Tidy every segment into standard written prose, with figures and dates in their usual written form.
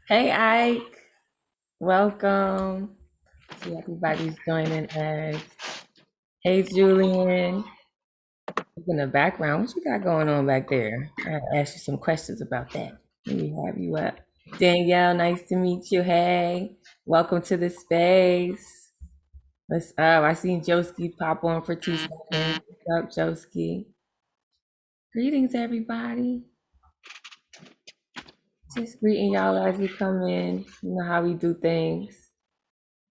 Hey Ike, welcome. See everybody's joining us. Hey Julian, look in the background. What you got going on back there? I gotta ask you some questions about that. Let me have you up. Danielle, nice to meet you. Hey, welcome to the space. What's up? I seen Joski pop on for 2 seconds. What's up, Joski? Greetings, everybody. Just greeting y'all as you come in. You know how we do things.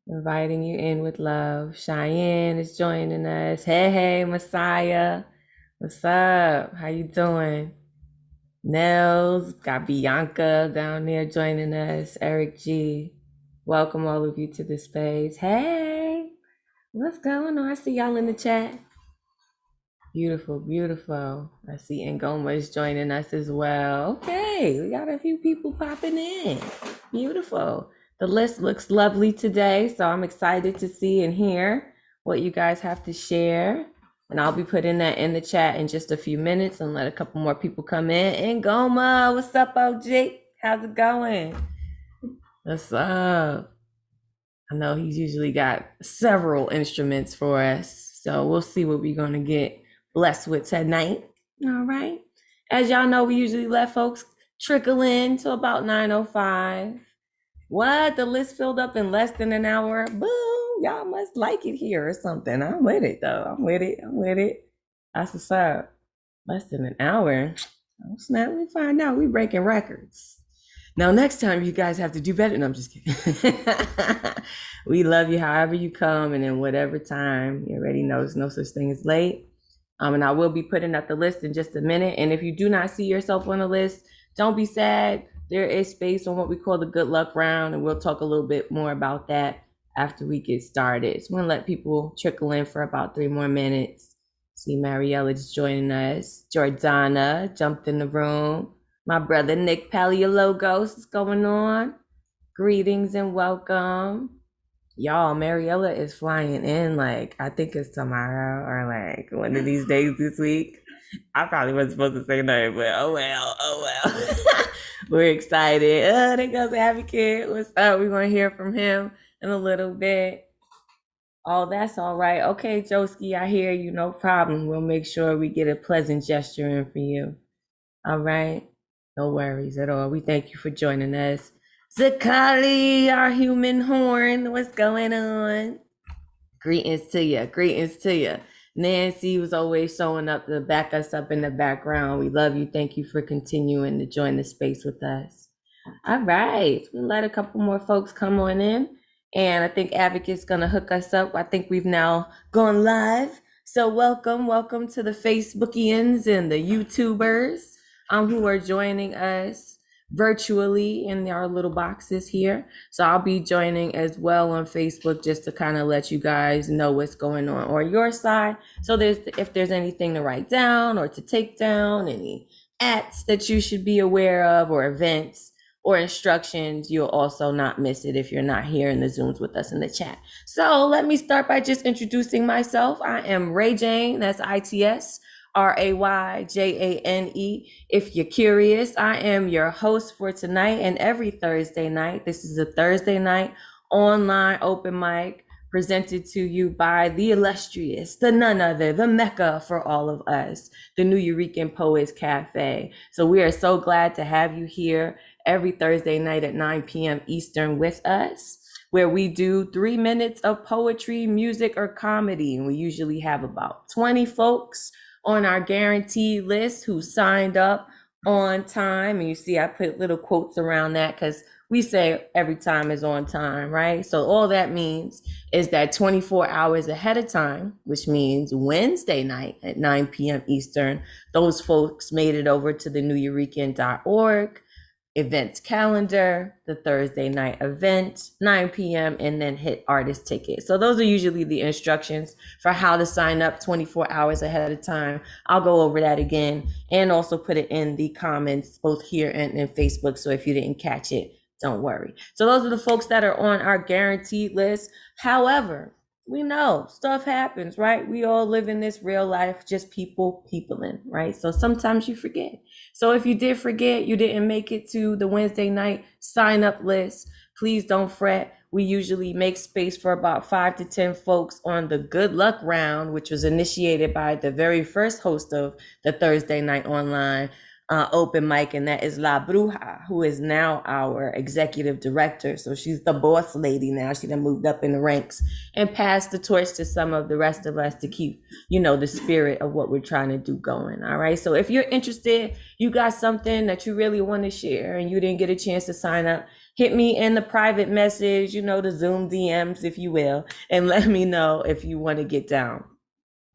Inviting you in with love. Cheyenne is joining us. Hey, Messiah. What's up? How you doing? Nels, got Bianca down there joining us. Eric G. Welcome all of you to the space. Hey, what's going on? I see y'all in the chat. Beautiful, beautiful. I see Ngoma is joining us as well. Okay, we got a few people popping in. Beautiful. The list looks lovely today, so I'm excited to see and hear what you guys have to share. And I'll be putting that in the chat in just a few minutes and let a couple more people come in. Ngoma, what's up, OG? How's it going? What's up? I know he's usually got several instruments for us, so we'll see what we're going to get blessed with tonight. All right. As y'all know, we usually let folks trickle in to about 9:05. What? The list filled up in less than an hour? Boom. Y'all must like it here or something. I'm with it, though. I'm with it. I'm with it. That's what's up. Less than an hour. Oh, snap. We find out we breaking records. Now, next time you guys have to do better. No, I'm just kidding. We love you however you come and in whatever time. You already know there's no such thing as late. And I will be putting up the list in just a minute. And if you do not see yourself on the list, don't be sad. There is space on what we call the good luck round, and we'll talk a little bit more about that after we get started. So I'm gonna let people trickle in for about 3 more minutes. See Mariella's joining us. Jordana jumped in the room. My brother Nick Paleologos is going on. Greetings and welcome. Y'all, Mariella is flying in like I think it's tomorrow or like one of these days this week. I probably wasn't supposed to say nothing, but oh well, oh well. We're excited. There goes Advocate. What's up? We're gonna hear from him in a little bit. Oh, that's all right. Okay, Joski, I hear you. No problem. We'll make sure we get a pleasant gesture in for you. All right. No worries at all. We thank you for joining us. Zakali, our human horn, what's going on? Greetings to you. Greetings to you. Nancy was always showing up to back us up in the background. We love you. Thank you for continuing to join the space with us. All right. We'll let a couple more folks come on in. And I think Advocate's going to hook us up. I think we've now gone live. So welcome to the Facebookians and the YouTubers who are joining us virtually in our little boxes here. So I'll be joining as well on Facebook just to kind of let you guys know what's going on your side. So if there's anything to write down or to take down, any acts that you should be aware of or events or instructions, you'll also not miss it if you're not here in the Zooms with us in the chat. So let me start by just introducing myself. I am Ray Jane, that's ITS. RAYJANE. If you're curious, I am your host for tonight and every Thursday night. This is a Thursday night online open mic presented to you by the illustrious, the none other, the Mecca for all of us, the New Eurekan Poets Cafe. So we are so glad to have you here every Thursday night at 9 p.m. Eastern with us, where we do 3 minutes of poetry, music, or comedy. And we usually have about 20 folks on our guaranteed list who signed up on time. And you see, I put little quotes around that because we say every time is on time, right? So all that means is that 24 hours ahead of time, which means Wednesday night at 9 p.m. Eastern, those folks made it over to the newyourekan.org events calendar, the Thursday night event, 9 p.m., and then hit artist ticket. So those are usually the instructions for how to sign up 24 hours ahead of time. I'll go over that again and also put it in the comments both here and in Facebook. So if you didn't catch it, don't worry. So those are the folks that are on our guaranteed list. However, We know stuff happens, right? We all live in this real life, just peopling, right? So sometimes you forget. So if you did forget, you didn't make it to the Wednesday night sign up list, please don't fret. We usually make space for about 5 to 10 folks on the good luck round, which was initiated by the very first host of the Thursday night online open mic, and that is La Bruja, who is now our executive director. So she's the boss lady now. She done moved up in the ranks and passed the torch to some of the rest of us to keep, the spirit of what we're trying to do going. All right. So if you're interested, you got something that you really want to share and you didn't get a chance to sign up, hit me in the private message, the Zoom DMs, if you will, and let me know if you want to get down.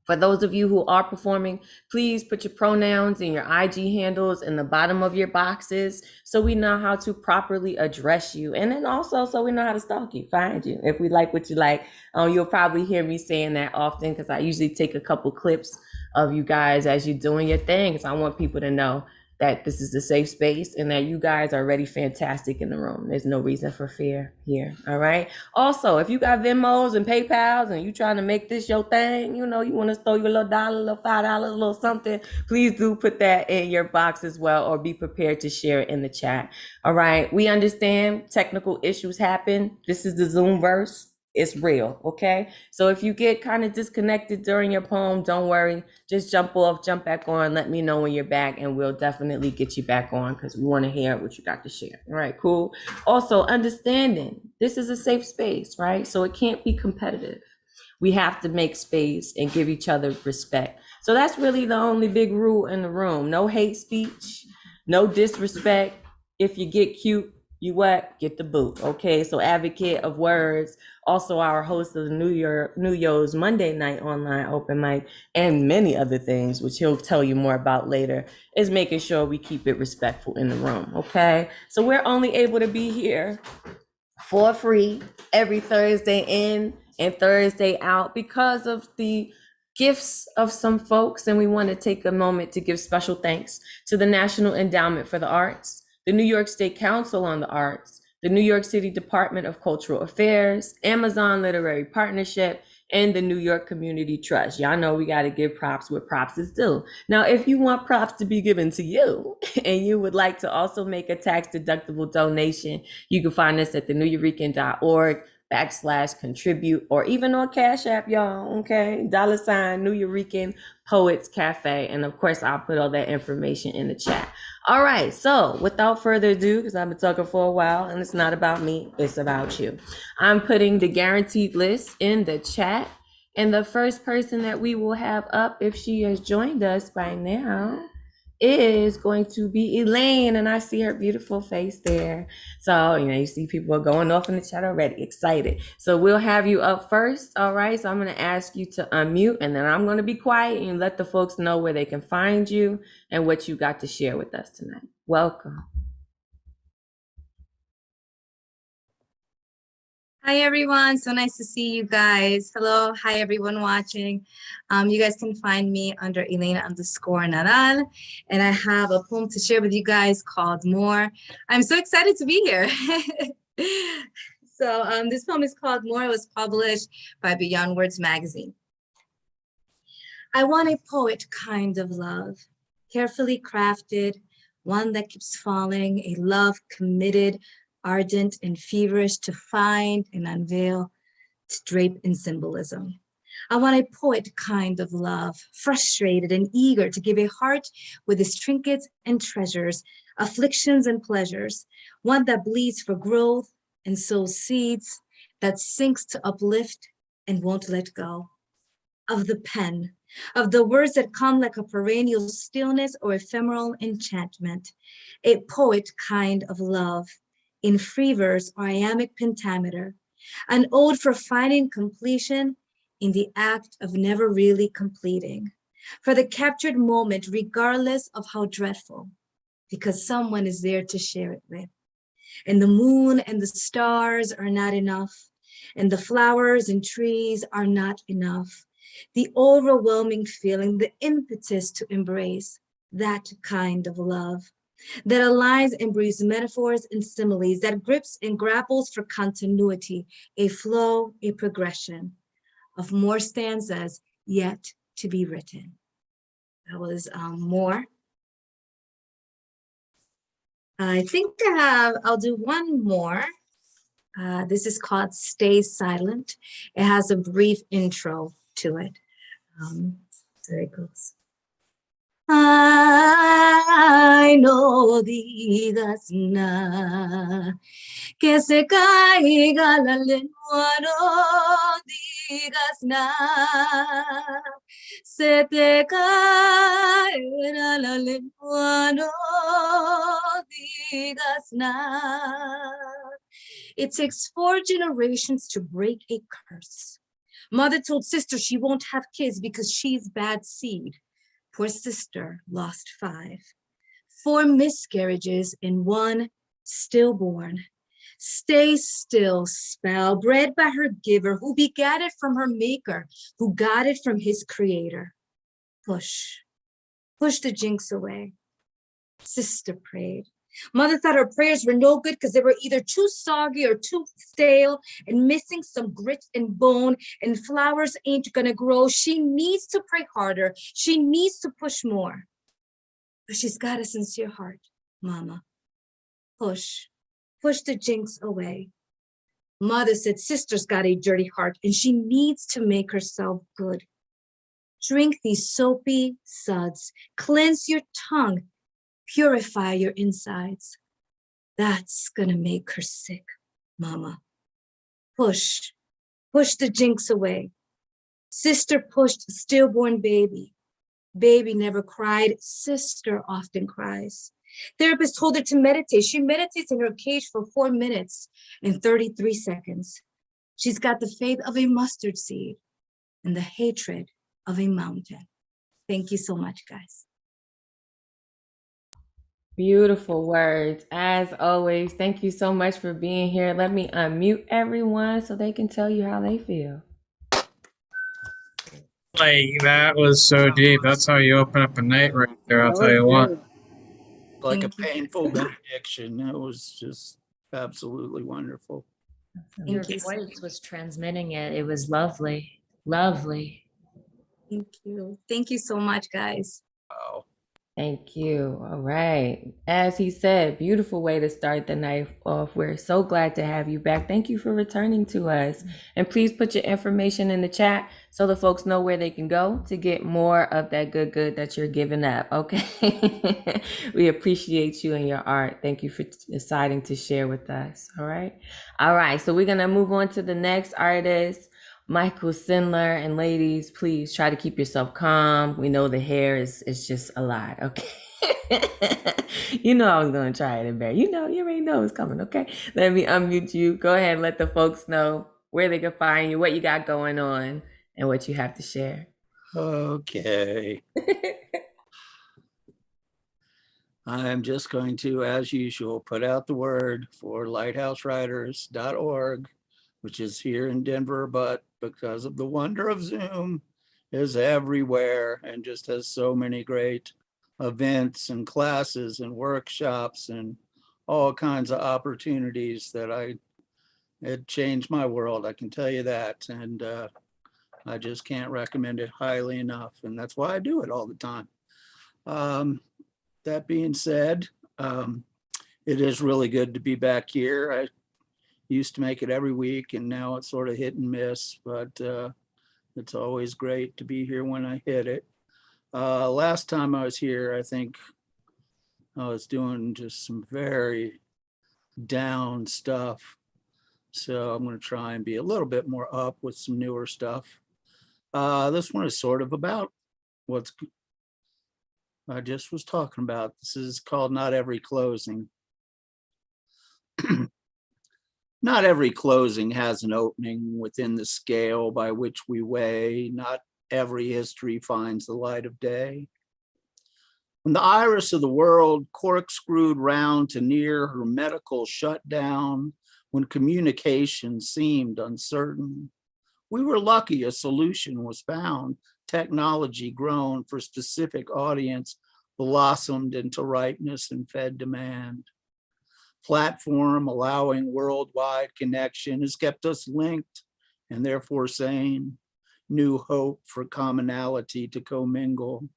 For those of you who are performing, please put your pronouns and your IG handles in the bottom of your boxes so we know how to properly address you. And then also so we know how to stalk you, find you. If we like what you like, you'll probably hear me saying that often because I usually take a couple clips of you guys as you're doing your thing. Because I want people to know that this is a safe space and that you guys are already fantastic in the room. There's no reason for fear here. All right. Also, if you got Venmos and PayPals and you trying to make this your thing, you want to throw your little dollar, little $5, little something, please do put that in your box as well, or be prepared to share it in the chat. All right. We understand technical issues happen. This is the Zoom verse. It's real, okay? So if you get kind of disconnected during your poem, don't worry. Just jump off, jump back on, let me know when you're back, and we'll definitely get you back on because we want to hear what you got to share. All right, cool. Also, understanding this is a safe space, right? So it can't be competitive. We have to make space and give each other respect. So that's really the only big rule in the room. No hate speech, no disrespect. If you get cute, you what? Get the boot. Okay, so advocate of words, also our host of the New Year's Monday night online open mic, and many other things, which he'll tell you more about later, is making sure we keep it respectful in the room. Okay, so we're only able to be here for free every Thursday in and Thursday out because of the gifts of some folks. And we want to take a moment to give special thanks to the National Endowment for the Arts, the New York State Council on the Arts, the New York City Department of Cultural Affairs, Amazon Literary Partnership, and the New York Community Trust. Y'all know we got to give props where props is due. Now, if you want props to be given to you and you would like to also make a tax-deductible donation, you can find us at theneweurekan.org/contribute, or even on Cash App, y'all, okay? $ New Eurekan Poets Cafe. And of course, I'll put all that information in the chat. All right, so without further ado, because I've been talking for a while and it's not about me, it's about you. I'm putting the guaranteed list in the chat. And the first person that we will have up, if she has joined us by now, is going to be Elaine. And I see her beautiful face there. So, you see people are going off in the chat already, excited. So we'll have you up first. All right, so I'm going to ask you to unmute, and then I'm going to be quiet and let the folks know where they can find you and what you got to share with us tonight. Welcome. Hi, everyone. So nice to see you guys. Hello. Hi, everyone watching. You guys can find me under Elena_Nadal. And I have a poem to share with you guys called More. I'm so excited to be here. So this poem is called More. It was published by Beyond Words magazine. I want a poet kind of love, carefully crafted, one that keeps falling, a love committed, ardent and feverish, to find and unveil, to drape in symbolism. I want a poet kind of love, frustrated and eager to give a heart with its trinkets and treasures, afflictions and pleasures, one that bleeds for growth and sows seeds, that sinks to uplift and won't let go. Of the pen, of the words that come like a perennial stillness or ephemeral enchantment, a poet kind of love, in free verse or iambic pentameter, an ode for finding completion in the act of never really completing, for the captured moment regardless of how dreadful, because someone is there to share it with. And the moon and the stars are not enough, and the flowers and trees are not enough. The overwhelming feeling, the impetus to embrace that kind of love, that aligns and breathes metaphors and similes, that grips and grapples for continuity, a flow, a progression. of more stanzas yet to be written. That was more. I think I'll do one more. This is called Stay Silent. It has a brief intro to it. There it goes. Ay, no digas nada, que se caiga la lengua, no digas nada, se te caerá la lengua, no digas nada. It takes 4 generations to break a curse. Mother told sister she won't have kids because she's bad seed. Poor sister lost 5. 4 miscarriages and 1 stillborn. Stay still, spell, bred by her giver, who begat it from her maker, who got it from his creator. Push the jinx away. Sister prayed. Mother thought her prayers were no good because they were either too soggy or too stale and missing some grit and bone, and flowers ain't gonna grow. She needs to pray harder. She needs to push more. But she's got a sincere heart, Mama. Push the jinx away. Mother said sister's got a dirty heart and she needs to make herself good. Drink these soapy suds. Cleanse your tongue. Purify your insides. That's gonna make her sick, Mama. Push the jinx away. Sister pushed a stillborn baby. Baby never cried. Sister often cries. Therapist told her to meditate. She meditates in her cage for 4 minutes and 33 seconds. She's got the faith of a mustard seed and the hatred of a mountain. Thank you so much, guys. Beautiful words. As always, thank you so much for being here. Let me unmute everyone so they can tell you how they feel. Like, that was so deep. That's how you open up a night right there, I'll tell you what. Like a painful benediction. That was just absolutely wonderful. Your voice was transmitting it. It was lovely. Lovely. Thank you. Thank you so much, guys. Wow. Thank you. All right. As he said, beautiful way to start the night off. We're so glad to have you back. Thank you for returning to us. And please put your information in the chat so the folks know where they can go to get more of that good that you're giving up. Okay. We appreciate you and your art. Thank you for deciding to share with us. All right. All right. So we're going to move on to the next artist, Michael Schindler. And ladies, please try to keep yourself calm. We know the hair is just a lot, okay? You know I was going to try it in bed. You already know it's coming, okay? Let me unmute you. Go ahead and let the folks know where they can find you, what you got going on, and what you have to share. Okay. I'm just going to, as usual, put out the word for lighthousewriters.org, which is here in Denver, but because of the wonder of Zoom, is everywhere and just has so many great events and classes and workshops and all kinds of opportunities that it changed my world, I can tell you that. And I just can't recommend it highly enough. And that's why I do it all the time. That being said, it is really good to be back here. I used to make it every week and now it's sort of hit and miss, but it's always great to be here when I hit it. Last time I was here, I think I was doing just some very down stuff. So I'm going to try and be a little bit more up with some newer stuff. This one is sort of about what I just was talking about. This is called Not Every Closing. Not every closing has an opening within the scale by which we weigh. Not every history finds the light of day. When the iris of the world corkscrewed round to near hermetical shutdown, when communication seemed uncertain, we were lucky a solution was found. Technology grown for specific audience blossomed into ripeness and fed demand. Platform allowing worldwide connection has kept us linked and therefore sane. new hope for commonality to commingle.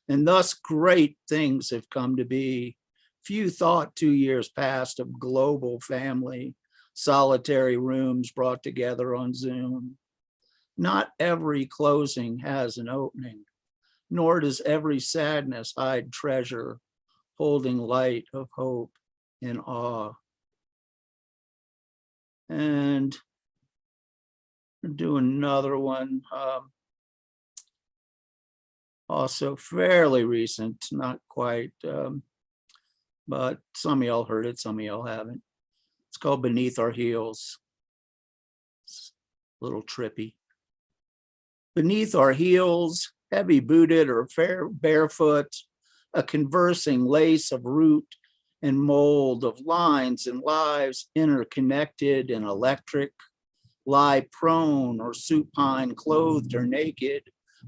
And thus great things have come to be. Few thought 2 years past of global family, solitary rooms brought together on Zoom. Not every closing has an opening, nor does every sadness hide treasure, holding light of hope in awe. And do another one, also fairly recent, not quite, but some of y'all heard it, some of y'all haven't. It's called Beneath Our Heels. It's a little trippy. Beneath our heels, heavy booted or barefoot, a conversing lace of root and mold of lines and lives interconnected and electric, lie prone or supine, clothed or naked,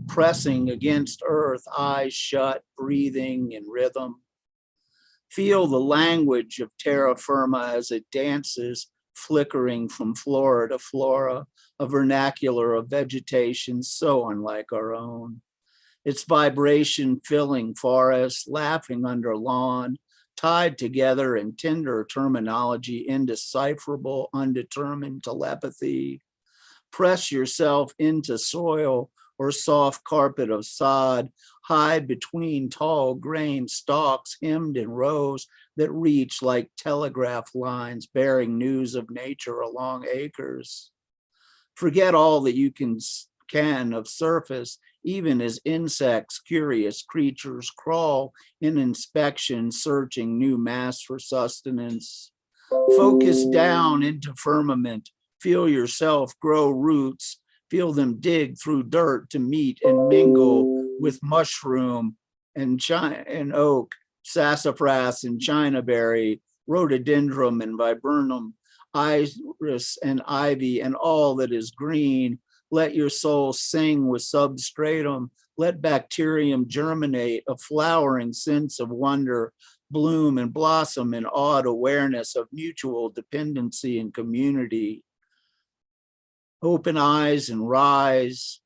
pressing against earth, eyes shut, breathing in rhythm. Feel the language of terra firma as it dances, flickering from flora to flora, a vernacular of vegetation so unlike our own. Its vibration filling forests, laughing under lawn, tied together in tender terminology, indecipherable, undetermined telepathy. Press yourself into soil or soft carpet of sod, hide between tall grain stalks hemmed in rows that reach like telegraph lines bearing news of nature along acres. Forget all that you can of surface, even as insects, curious creatures, crawl in inspection, searching new mass for sustenance. Focus down into firmament, feel yourself grow roots, feel them dig through dirt to meet and mingle with mushroom and oak, sassafras and chinaberry, rhododendron and viburnum, iris and ivy, and all that is green. Let your soul sing with substratum. Let bacterium germinate, a flowering sense of wonder, bloom and blossom in awed awareness of mutual dependency and community. Open eyes and rise.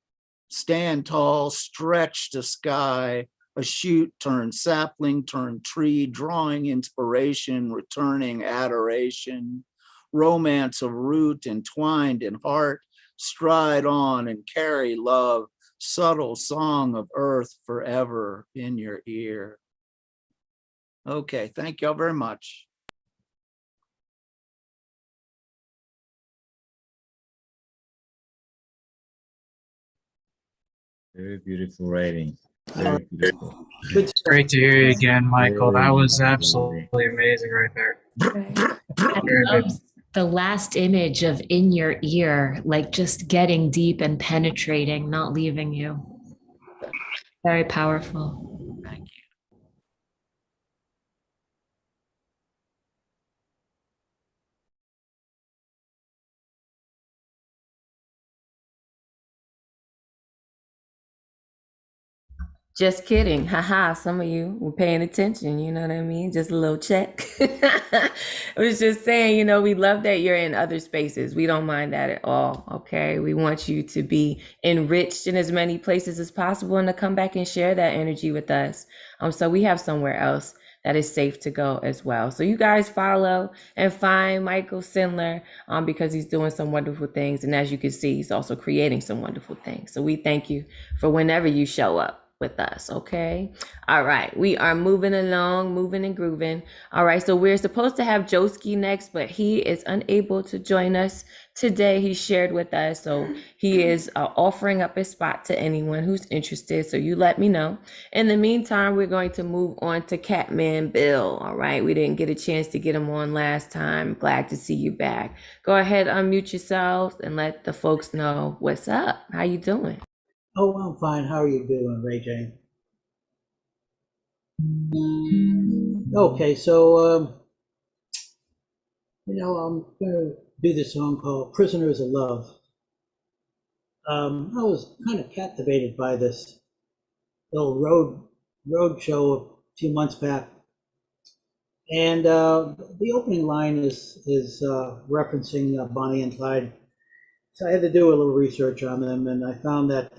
Stand tall, stretch to sky. A shoot turn sapling, turn tree, drawing inspiration, returning adoration. Romance of root entwined in heart. Stride on and carry love, subtle song of earth forever in your ear. Okay, thank y'all very much. Very beautiful writing. Very beautiful. Great to hear you again, Michael. That was Very absolutely amazing right there. I Very love good. the last image of in your ear, like just getting deep and penetrating, not leaving you. Very powerful. Thank you. Just kidding. Haha, some of you were paying attention, you know what I mean? Just a little check. I was just saying, we love that you're in other spaces. We don't mind that at all, okay? We want you to be enriched in as many places as possible and to come back and share that energy with us. So we have somewhere else that is safe to go as well. So you guys follow and find Michael Schindler because he's doing some wonderful things. And as you can see, he's also creating some wonderful things. So we thank you for whenever you show up with us. Okay. All right. We are moving along, moving and grooving. All right. So we're supposed to have Joski next, but he is unable to join us today. He shared with us. So he is offering up his spot to anyone who's interested. So you let me know. In the meantime, we're going to move on to Catman Bill. All right. We didn't get a chance to get him on last time. Glad to see you back. Go ahead, unmute yourselves and let the folks know what's up. How you doing? Oh, I'm fine. How are you doing, Ray Jane? Okay, so, I'm going to do this song called Prisoners of Love. I was kind of captivated by this little road show a few months back. And the opening line is referencing Bonnie and Clyde So I had to do a little research on them, and I found that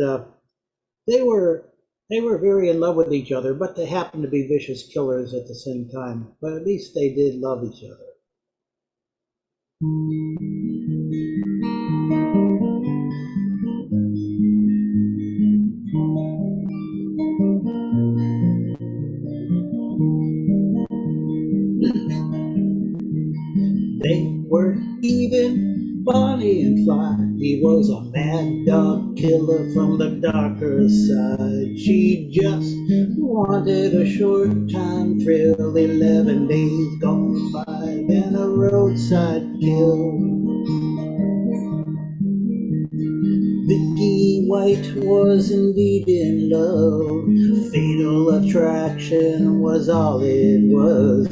they were very in love with each other, but they happened to be vicious killers at the same time. But at least they did love each other. They were even, Bonnie and Clyde. He was a mad dog killer from the darker side. She just wanted a short time thrill, 11 days gone by, then a roadside kill. Vicky White was indeed in love. Fatal attraction was all it was.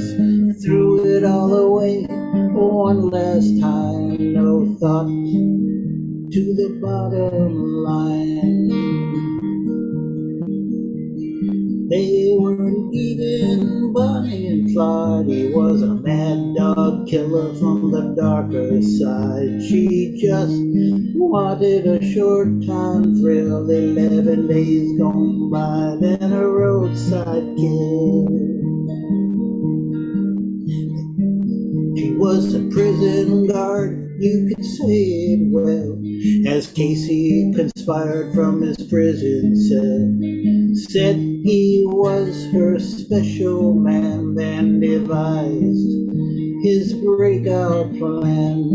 Threw it all away one last time. No thought to the bottom line. They weren't even Bonnie and Clyde. He was a mad dog killer from the darker side. She just wanted a short time thrill, 11 days gone by, then a roadside kill. She was a prison guard, you could say it well, as Casey conspired from his prison cell. Said he was her special man, then devised his breakout plan.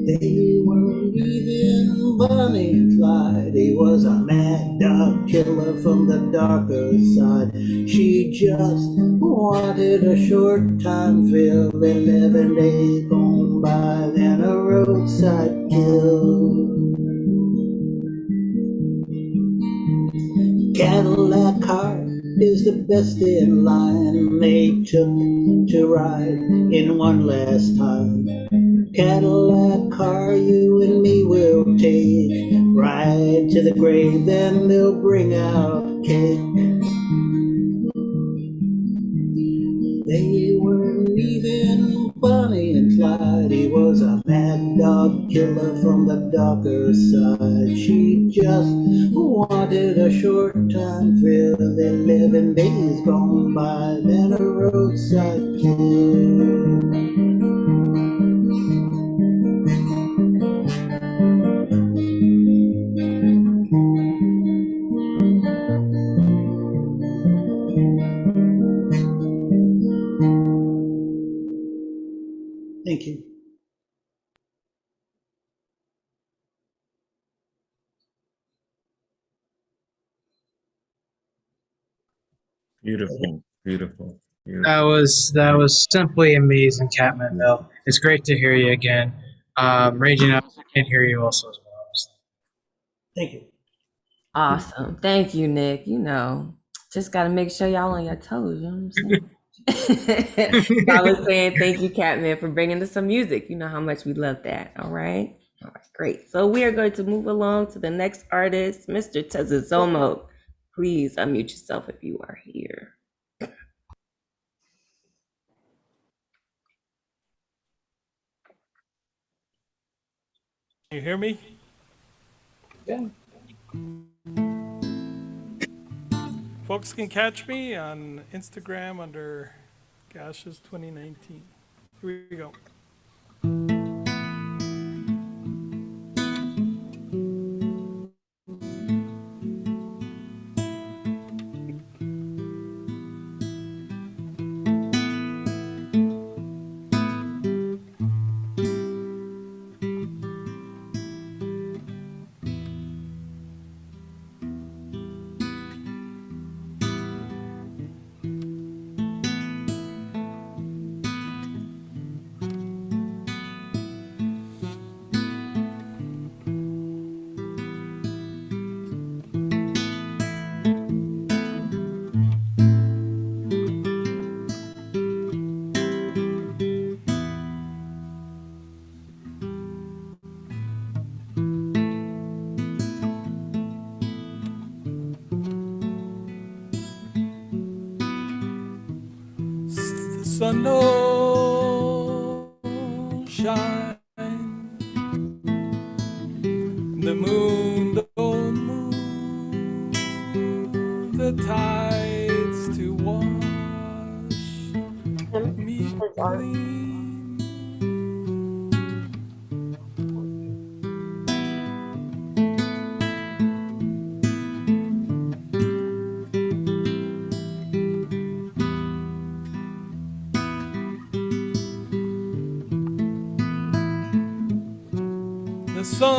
They weren't even Bonnie and Clyde. He was a mad dog killer from the darker side. She just wanted a short time thrill, 11 days gone by, then a roadside kill. Cadillac car is the best in line. They took to ride in one last time. Cadillac car, you and me will take, ride to the grave, then they'll bring out cake. They weren't even Bonnie and Clyde. He was a mad dog killer from the darker side. She just wanted a short time thrill, 11 days gone by, then a roadside kill. Thank you. Beautiful, beautiful, That beautiful. was simply amazing, Catman Bill. It's great to hear you again. Raging out, I can hear you also as well. Thank you. Awesome. Thank you, Nick. Just got to make sure y'all on your toes. You know what I'm saying? I was saying thank you, Catman, for bringing us some music. You know how much we love that. All right. All right, great. So we are going to move along to the next artist, Mr. Tezuzomo. Please unmute yourself if you are here. You hear me? Yeah. Folks can catch me on Instagram under Gashes 2019. Here we go. The sun don't shine clean. The sun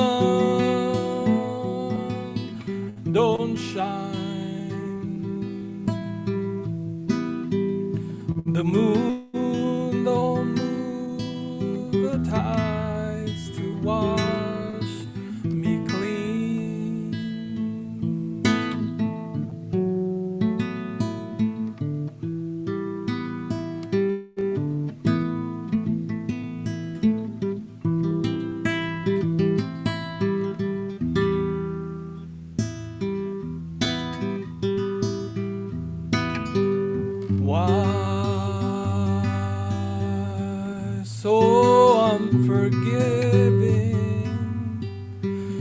don't shine, the moon don't move the tides to wash me clean. Why so unforgiving,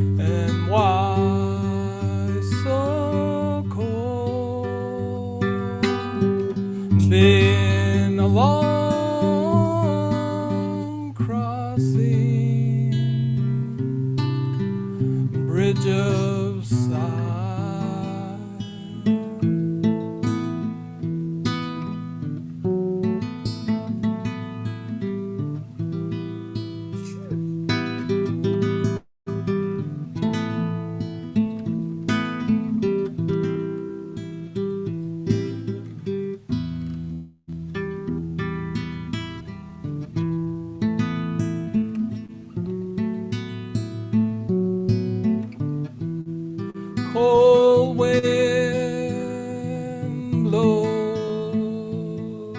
and why so cold? Been a long crossing, bridge of sighs. Cold wind blows,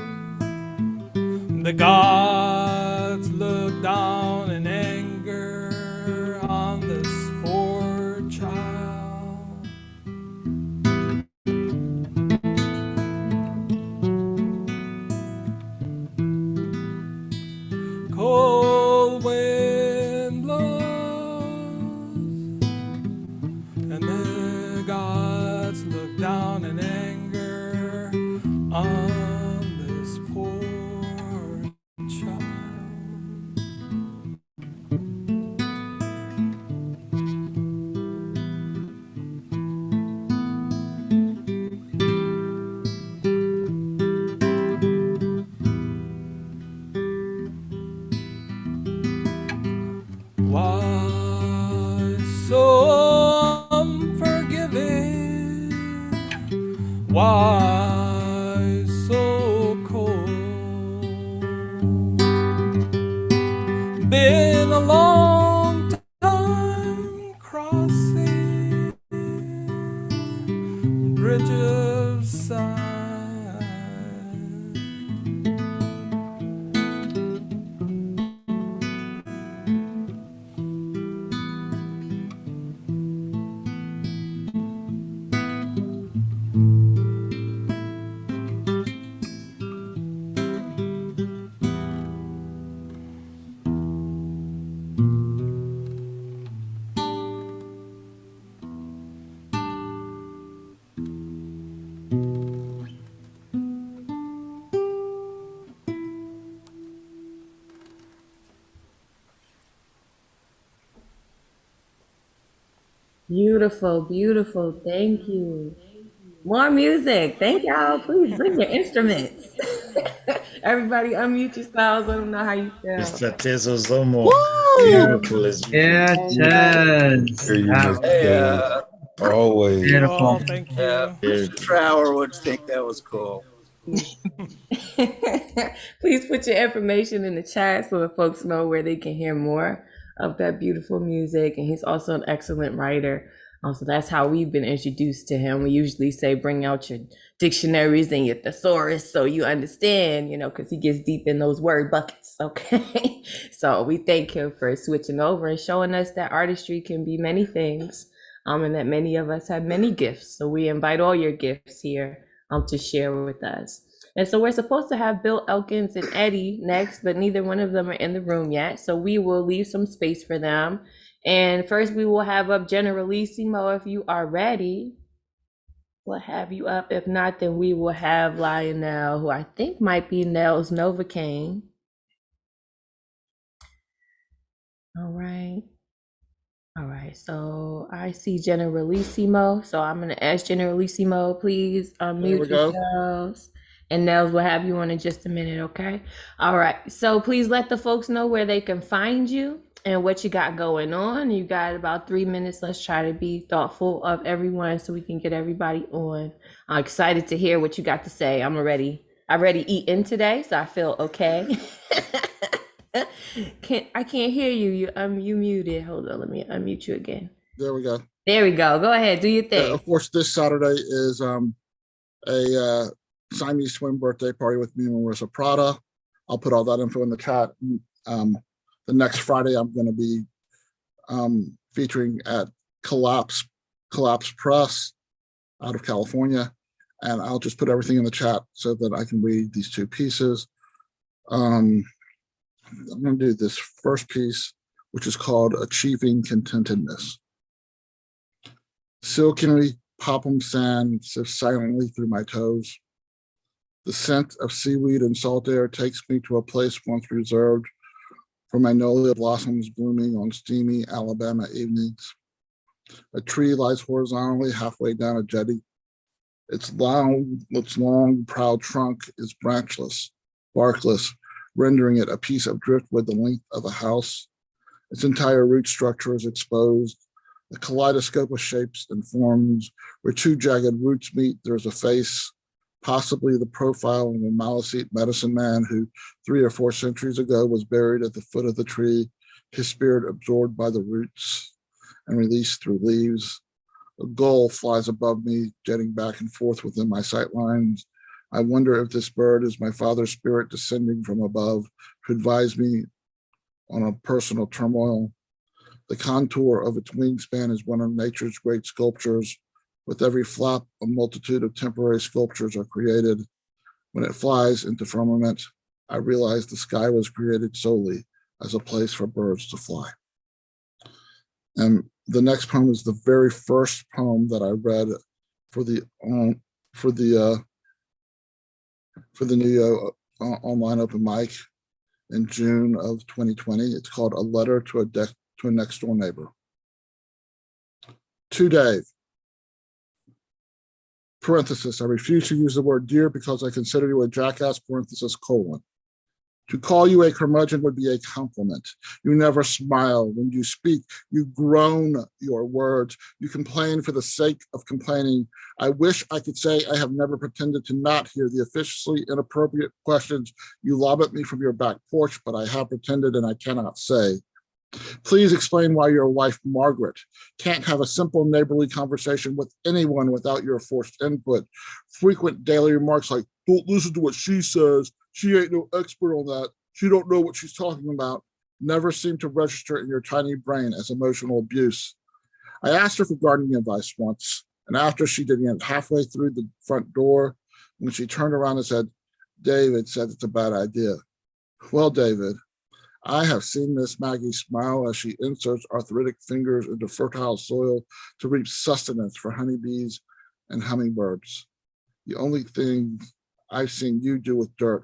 the gods look down in anger on this poor child. Cold wind blows, and the gods look down in anger on this poor child. Why so unforgiving? Why so cold? Been a long time crossing bridge of sighs. Beautiful, beautiful. Thank you. More music. Thank y'all. Please bring your instruments. Everybody unmute yourselves. Let them know how you feel. Mr. Tesozomo, beautiful as Yeah, Chaz. Hear you, Wow. Mr. Always. Thank you all. Beautiful. Thank Yeah, you. Mr. Trower would think that was cool. Please put your information in the chat so that folks know where they can hear more of that beautiful music. And he's also an excellent writer. So that's how we've been introduced to him. We usually say, bring out your dictionaries and your thesaurus so you understand, because he gets deep in those word buckets. Okay. So we thank him for switching over and showing us that artistry can be many things. And that many of us have many gifts. So we invite all your gifts here to share with us. And so we're supposed to have Bill Elkins and Eddie next, but neither one of them are in the room yet. So we will leave some space for them. And first we will have up Generalissimo if you are ready. we'll have you up. If not, then we will have Lionel, who I think might be Nell's Novocaine. All right. All right, so I see Generalissimo. So I'm gonna ask Generalissimo, please unmute yourselves. And Nels will have you on in just a minute, okay? All right, so please let the folks know where they can find you and what you got going on. You got about 3 minutes. Let's try to be thoughtful of everyone so we can get everybody on. I'm excited to hear what you got to say. I already eaten today, so I feel okay. I can't hear you. You muted. Hold on, let me unmute you again. There we go. There we go. Go ahead. Do your thing. Of course, this Saturday is a Siamese twin birthday party with me and Marissa Prada. I'll put all that info in the chat. The next Friday, I'm going to be featuring at Collapse Press out of California, and I'll just put everything in the chat so that I can read these two pieces. I'm going to do this first piece, which is called Achieving Contentedness. Silkenly popham sand sifts silently through my toes. The scent of seaweed and salt air takes me to a place once reserved for magnolia blossoms blooming on steamy Alabama evenings. A tree lies horizontally halfway down a jetty. Its long, proud trunk is branchless, barkless, rendering it a piece of driftwood the length of a house. Its entire root structure is exposed, a kaleidoscope of shapes and forms. Where two jagged roots meet, there is a face, possibly the profile of a Maliseet medicine man who 3 or 4 centuries ago was buried at the foot of the tree, his spirit absorbed by the roots and released through leaves. A gull flies above me, jetting back and forth within my sight lines. I wonder if this bird is my father's spirit descending from above to advise me on a personal turmoil. The contour of its wingspan is one of nature's great sculptures. With every flap, a multitude of temporary sculptures are created. When it flies into firmament, I realize the sky was created solely as a place for birds to fly. And the next poem is the very first poem that I read for the new online open mic in June of 2020. It's called A Letter to a Next Door Neighbor. To Dave, parenthesis, I refuse to use the word dear because I consider you a jackass, parenthesis, colon. To call you a curmudgeon would be a compliment. You never smile. When you speak, you groan your words. You complain for the sake of complaining. I wish I could say I have never pretended to not hear the officiously inappropriate questions you lob at me from your back porch, but I have pretended and I cannot say. Please explain why your wife, Margaret, can't have a simple neighborly conversation with anyone without your forced input. Frequent daily remarks like, don't listen to what she says. She ain't no expert on that. She don't know what she's talking about. Never seem to register in your tiny brain as emotional abuse. I asked her for gardening advice once, and after she didn't get halfway through the front door, when she turned around and said, David said it's a bad idea. Well, David, I have seen Miss Maggie smile as she inserts arthritic fingers into fertile soil to reap sustenance for honeybees and hummingbirds. The only thing I've seen you do with dirt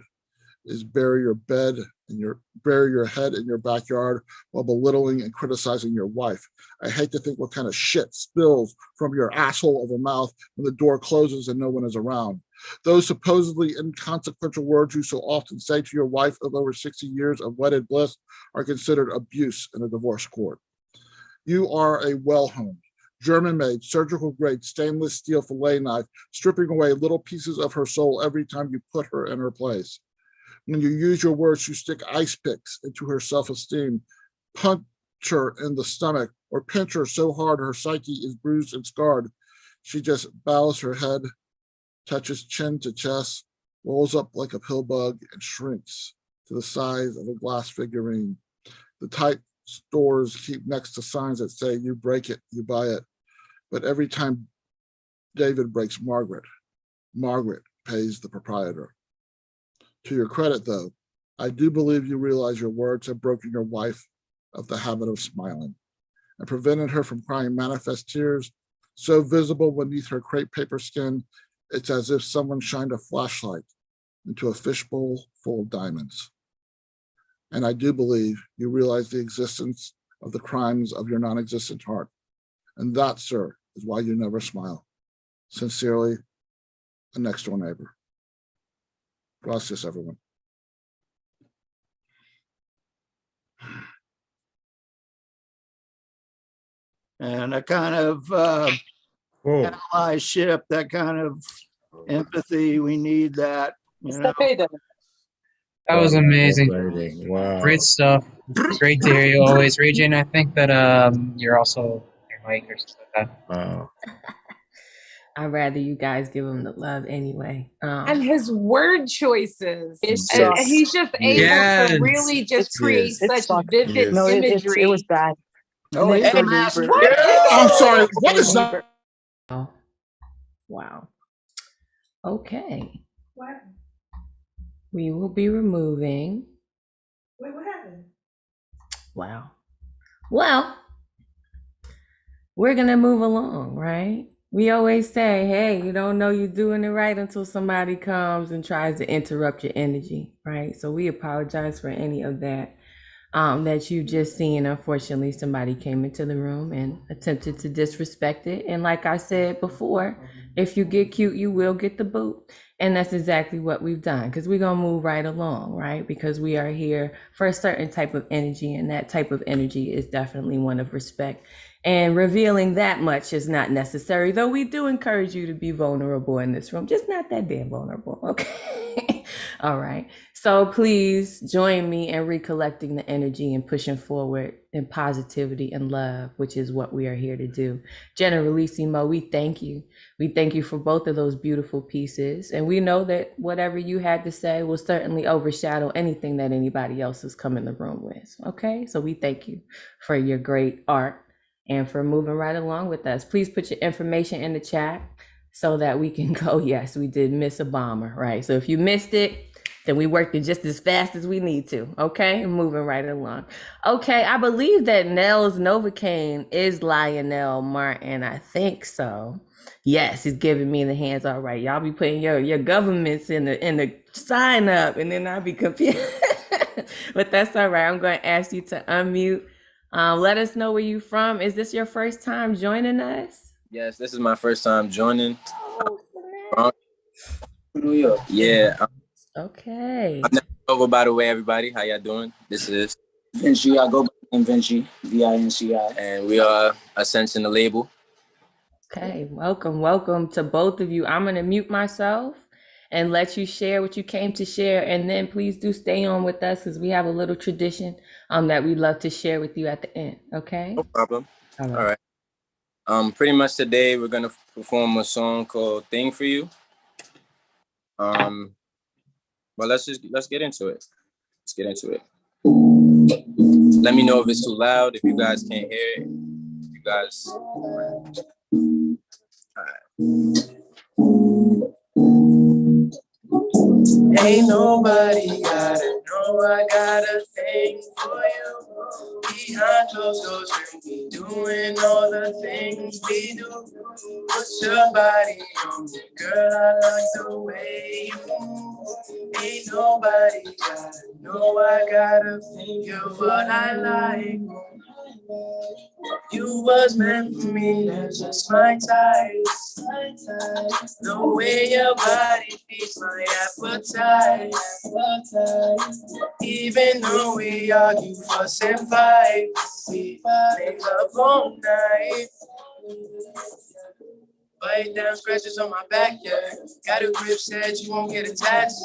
is bury your head in your backyard while belittling and criticizing your wife. I hate to think what kind of shit spills from your asshole of a mouth when the door closes and no one is around. Those supposedly inconsequential words you so often say to your wife of over 60 years of wedded bliss are considered abuse in a divorce court. You are a well-honed, German-made, surgical-grade stainless steel fillet knife, stripping away little pieces of her soul every time you put her in her place. When you use your words to stick ice picks into her self-esteem, punch her in the stomach, or pinch her so hard her psyche is bruised and scarred, she just bows her head, touches chin to chest, rolls up like a pill bug, and shrinks to the size of a glass figurine. The type stores keep next to signs that say, you break it, you buy it. But every time David breaks Margaret, Margaret pays the proprietor. To your credit, though, I do believe you realize your words have broken your wife of the habit of smiling and prevented her from crying manifest tears so visible beneath her crepe paper skin, it's as if someone shined a flashlight into a fishbowl full of diamonds. And I do believe you realize the existence of the crimes of your non-existent heart. And that, sir, is why you never smile. Sincerely, a next door neighbor. Gracias, everyone. And a kind of Whoa. allyship, ship, that kind of empathy, we need that, you know. That was amazing. Writing. Wow. Great stuff. Great to hear you always, Regine. I think that you're also your mic or something like that. Wow. I'd rather you guys give him the love anyway. And his word choices. It's And just- he's just able Yes. to really just create Yes. such vivid Yes. No, imagery. it was bad. Oh, Next door yes. neighbor. What? I'm sorry, what is that? Wow. Okay. We will be removing. Wait, what happened? Wow. Well, we're going to move along, right? We always say, hey, you don't know you're doing it right until somebody comes and tries to interrupt your energy, right? So we apologize for any of that that you just seen. Unfortunately, somebody came into the room and attempted to disrespect it. And like I said before, if you get cute, you will get the boot. And that's exactly what we've done, because we're going to move right along, right? Because we are here for a certain type of energy, and that type of energy is definitely one of respect. And revealing that much is not necessary, though we do encourage you to be vulnerable in this room, just not that damn vulnerable, okay? All right. So please join me in recollecting the energy and pushing forward in positivity and love, which is what we are here to do. Generalissimo, we thank you. We thank you for both of those beautiful pieces. And we know that whatever you had to say will certainly overshadow anything that anybody else has come in the room with, okay? So we thank you for your great art and for moving right along with us. Please put your information in the chat so that we can go, yes, we did miss a bomber, right? So if you missed it, then we worked it just as fast as we need to, okay? Moving right along. Okay, I believe that Nell's Novocaine is Lionel Martin. I think so. Yes, he's giving me the hands. All right, y'all be putting your governments in the sign up, and then I'll be confused. But that's all right. I'm going to ask you to unmute. Let us know where you from. Is this your first time joining us? Yes, this is my first time joining. Oh, From New York. Yeah. okay. I'm Nova, by the way, everybody. How y'all doing? This is Vinci, I go by Vinci, V-I-N-C-I. and we are Ascension the label. Okay, welcome to both of you. I'm going to mute myself and let you share what you came to share, and then please do stay on with us because we have a little tradition that we'd love to share with you at the end. Okay? No problem. All All right. Pretty much today we're gonna perform a song called "Thing for You." But let's get into it. Let's get into it. Let me know if it's too loud. If you guys can't hear it. If you guys. All right. Ain't nobody gotta know I got a thing for you. Behind closed doors, we doing all the things we do. Put your body on me, girl, I like the way you move. Ain't nobody gotta know I got a thing. You're what I like. You was meant for me, that's just my type. The way your body feeds my appetite. Even though we argue, fuss and fight, we make love all night. Bite down scratches on my back, yeah. Got a grip, said you won't get attached.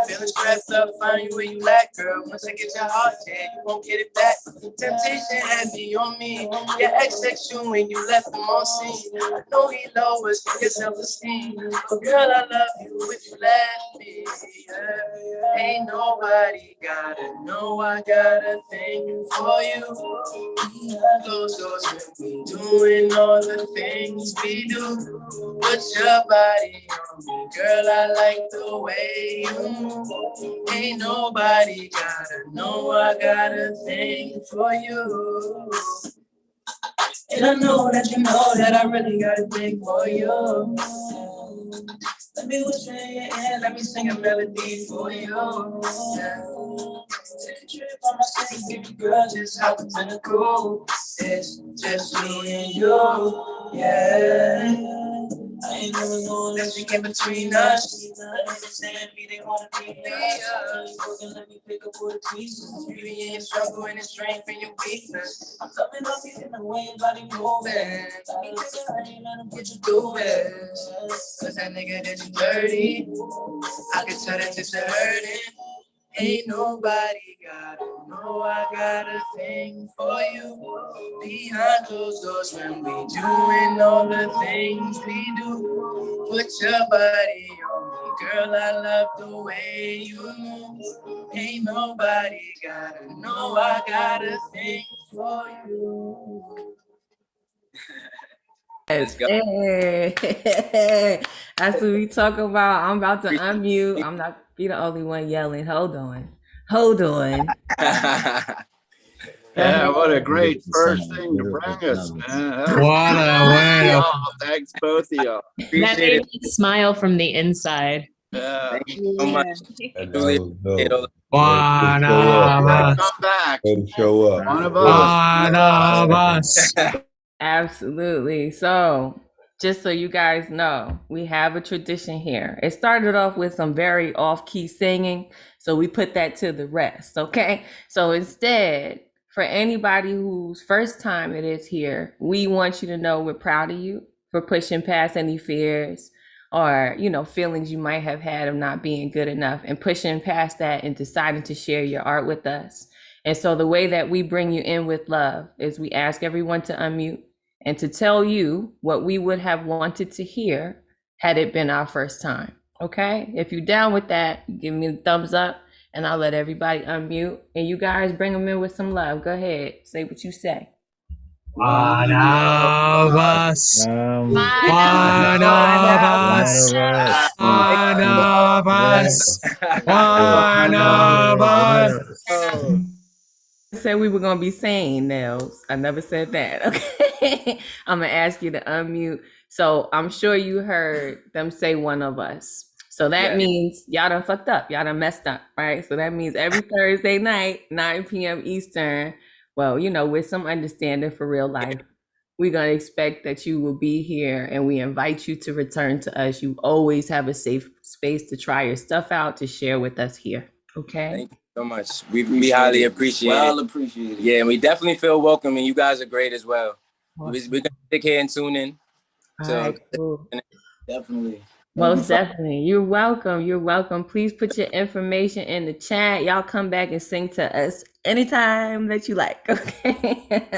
Feelings crept up, find you where you lack, girl. Once I get your heart, yeah, you won't get it back. Temptation had me on me. Your ex texted you when you left him on scene. I know he lowers his self-esteem. But girl, I love you if you let me. Yeah. Ain't nobody gotta know I got a thing for you. Those doors when we doing all the things we do. Put your body on me, girl, I like the way you move. Ain't nobody gotta know I got a thing for you. And I know that you know that I really got a thing for you. Let me whisper in your ear, let me sing a melody for you. Yeah. Take a trip on my city, baby girl, just how it's gonna go. It's just me and you, yeah. I ain't never gonna let you get between us. Understand me, they wanna be us. Let me pick up all the pieces. Beauty in your struggle and the strength in your weakness. I'm loving up you in the way your body moving. I ain't thinking I ain't let them get you through it. Cause that nigga did you dirty. I can tell that this hurting. Ain't nobody gotta know I got a thing for you. Behind closed doors when we doing all the things we do. Put your body on me, girl, I love the way you move. Ain't nobody gotta know I got a thing for you. Yes. Hey. That's what we talk about. I'm about to unmute. I'm not be the only one yelling. Hold on. Hold on. Yeah, what a great first thing to bring us, man. What a way. Thanks, both of y'all. That Appreciate made it. me smile from the inside. Yeah. Thank you so much. That Julian, was dope. One Show up, of man. us. Come back. Way to show up. One of us. One of us. Absolutely. So, just so you guys know, we have a tradition here. It started off with some very off-key singing, so we put that to the rest, okay? So instead, for anybody whose first time it is here, we want you to know we're proud of you for pushing past any fears or, feelings you might have had of not being good enough and pushing past that and deciding to share your art with us. And so the way that we bring you in with love is we ask everyone to unmute and to tell you what we would have wanted to hear had it been our first time. Okay? If you're down with that, give me a thumbs up and I'll let everybody unmute. And you guys bring them in with some love. Go ahead. Say what you say. One of us. One One of us. One of us. One of us. I said we were going to be saying, Nels. I never said that. Okay. I'm going to ask you to unmute. So I'm sure you heard them say one of us. So that means y'all done fucked up. Y'all done messed up, right? So that means every Thursday night, 9 p.m. Eastern, well, with some understanding for real life, we're going to expect that you will be here and we invite you to return to us. You always have a safe space to try your stuff out, to share with us here. Okay? thank you so much. We highly appreciate it. Well appreciated. Yeah, and we definitely feel welcome, and you guys are great as well. Awesome. We're gonna stick here and tune in. All right, cool. Definitely. Most definitely. You're welcome. You're welcome. Please put your information in the chat. Y'all come back and sing to us anytime that you like. Okay.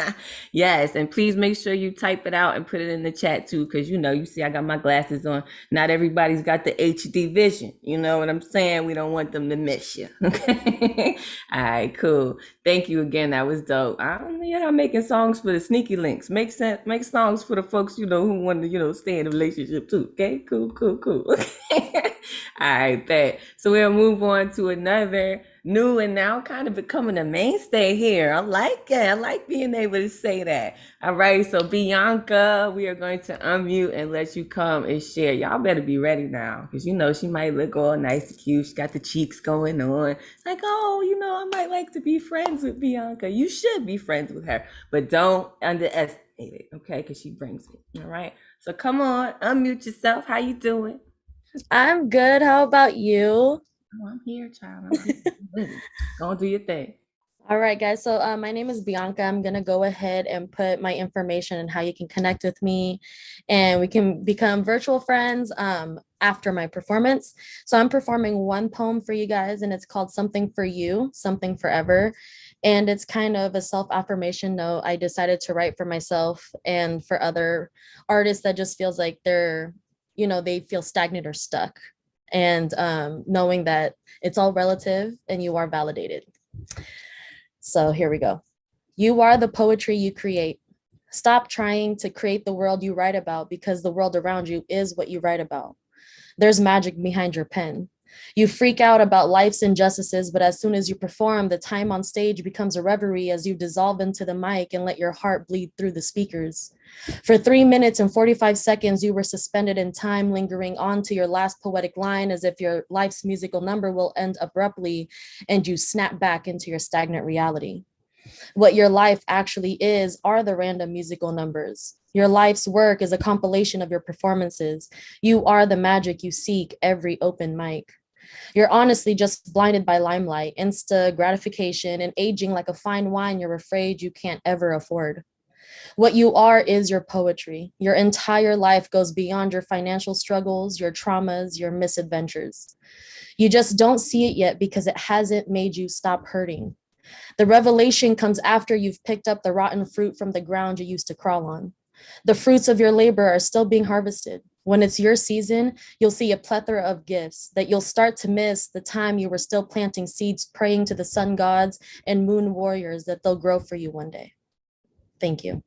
Yes. And please make sure you type it out and put it in the chat too. Cause you see, I got my glasses on. Not everybody's got the HD vision. You know what I'm saying? We don't want them to miss you. Okay. All right, cool. Thank you again. That was dope. I'm making songs for the sneaky links. Make songs for the folks, who want to, stay in a relationship too. Okay. Cool. Okay. All right, bet. So we'll move on to another new and now kind of becoming a mainstay here. I like it. I like being able to say that. All right. So Bianca, we are going to unmute and let you come and share. Y'all better be ready now. Cause she might look all nice and cute. She got the cheeks going on. Like, I might like to be friends with Bianca. You should be friends with her, but don't underestimate it. Okay. Cause she brings it. All right. So come on, unmute yourself. How you doing? I'm good. How about you? Oh, I'm here, child. Go and do your thing. All right, guys. So my name is Bianca. I'm going to go ahead and put my information and how you can connect with me and we can become virtual friends after my performance. So I'm performing one poem for you guys and it's called Something for You, Something Forever. And it's kind of a self-affirmation note I decided to write for myself and for other artists that just feels like they're, they feel stagnant or stuck. And knowing that it's all relative and you are validated. So here we go. You are the poetry you create. Stop trying to create the world you write about because the world around you is what you write about. There's magic behind your pen. You freak out about life's injustices, but as soon as you perform, the time on stage becomes a reverie as you dissolve into the mic and let your heart bleed through the speakers. For 3 minutes and 45 seconds, you were suspended in time, lingering on to your last poetic line as if your life's musical number will end abruptly and you snap back into your stagnant reality. What your life actually is are the random musical numbers. Your life's work is a compilation of your performances. You are the magic you seek every open mic. You're honestly just blinded by limelight, insta gratification, and aging like a fine wine you're afraid you can't ever afford. What you are is your poetry. Your entire life goes beyond your financial struggles, your traumas, your misadventures. You just don't see it yet because it hasn't made you stop hurting. The revelation comes after you've picked up the rotten fruit from the ground you used to crawl on. The fruits of your labor are still being harvested. When it's your season, you'll see a plethora of gifts that you'll start to miss the time you were still planting seeds, praying to the sun gods and moon warriors that they'll grow for you one day. Thank you.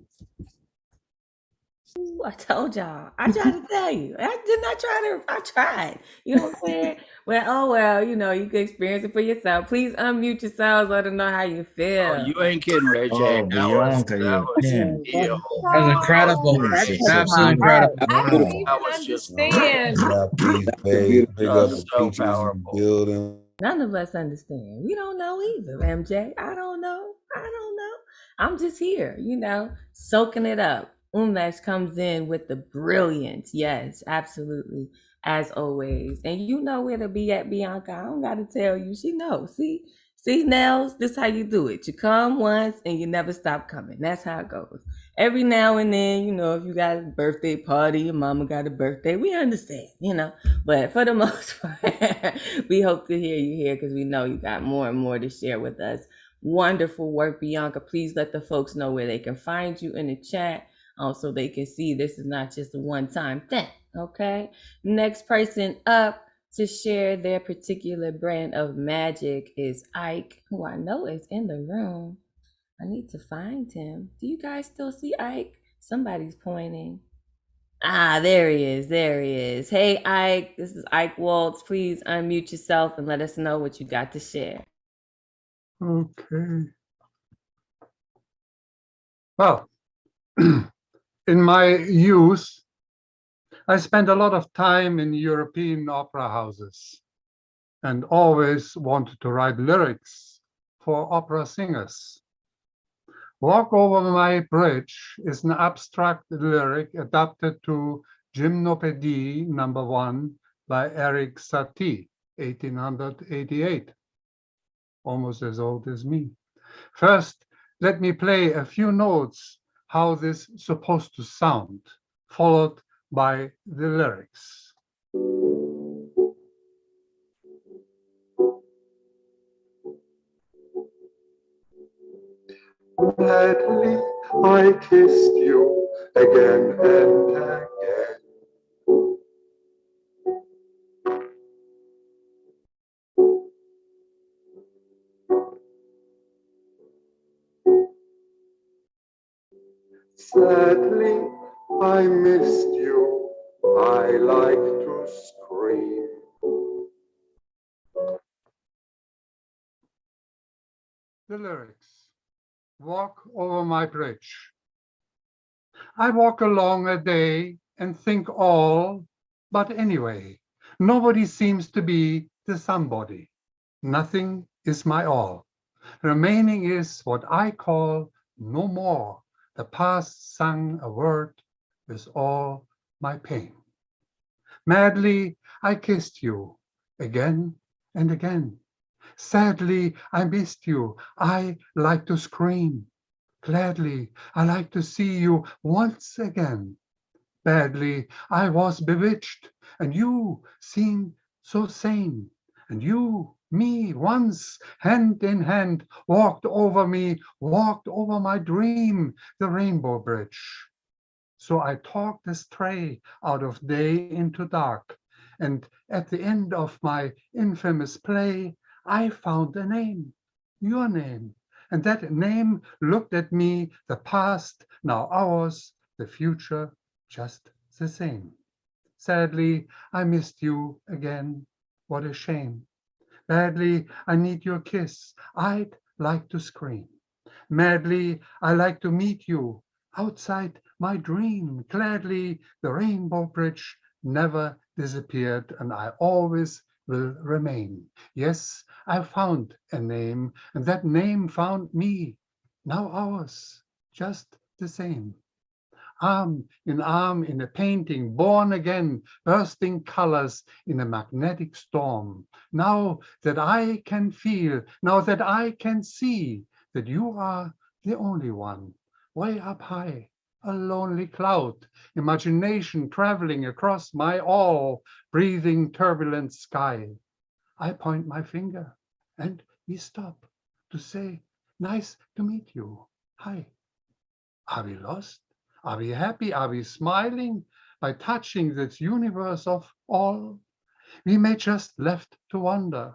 Ooh, I told y'all. I tried to tell you. I did not try to. I tried. You know what I'm saying? Well, oh well. You know, you can experience it for yourself. Please unmute yourselves. Let them know how you feel. Oh, you ain't kidding, Ray J. Oh, Bianca, That you was can. deal. That was incredible. It's Absolutely so incredible. I wow. didn't even That was just understand. Peace, That's a babe. beautiful. Big up the so teachers in the powerful. building. None of us understand. We don't know either, MJ. I don't know. I don't know. I'm just here, you know, soaking it up. Umesh comes in with the brilliance. Yes, absolutely. As always. And you know where to be at, Bianca. I don't got to tell you. She knows. See, Nels, this is how you do it. You come once and you never stop coming. That's how it goes. Every now and then, you know, if you got a birthday party, your mama got a birthday, we understand, you know. But for the most part, we hope to hear you here because we know you got more and more to share with us. Wonderful work, Bianca. Please let the folks know where they can find you in the chat so they can see this is not just a one-time thing, okay? Next person up to share their particular brand of magic is Ike, who I know is in the room. I need to find him. Do you guys still see Ike? Somebody's pointing. Ah, there he is. There he is. Hey, Ike. This is Ike Waltz. Please unmute yourself and let us know what you got to share. Okay. Well, in my youth, I spent a lot of time in European opera houses and always wanted to write lyrics for opera singers. Walk Over My Bridge is an abstract lyric adapted to Gymnopédie No. 1 by Eric Satie, 1888, almost as old as me. First, let me play a few notes how this is supposed to sound, followed by the lyrics. Madly, I kissed you again and again. Sadly, I missed you. I like to scream. The lyrics. Walk over my bridge. I walk along a day and think all, but anyway, nobody seems to be the somebody. Nothing is my all. Remaining is what I call no more. The past sung a word with all my pain. Madly, I kissed you again and again. Sadly, I missed you. I like to scream. Gladly, I like to see you once again. Badly, I was bewitched, and you seemed so sane. And you, me, once, hand in hand, walked over me, walked over my dream, the rainbow bridge. So I talked astray out of day into dark. And at the end of my infamous play, I found a name, your name. And that name looked at me, the past, now ours, the future, just the same. Sadly, I missed you again what a shame. Badly, I need your kiss. I'd like to scream. Madly, I like to meet you outside my dream. Gladly, the rainbow bridge never disappeared, and I always will remain. Yes, I found a name, and that name found me. Now ours, just the same. Arm in a painting, born again, bursting colors in a magnetic storm. Now that I can feel, now that I can see that you are the only one, way up high, a lonely cloud, imagination traveling across my all, breathing turbulent sky. I point my finger and we stop to say, nice to meet you. Hi. Are we lost? Are we happy? Are we smiling by touching this universe of all? We may just left to wonder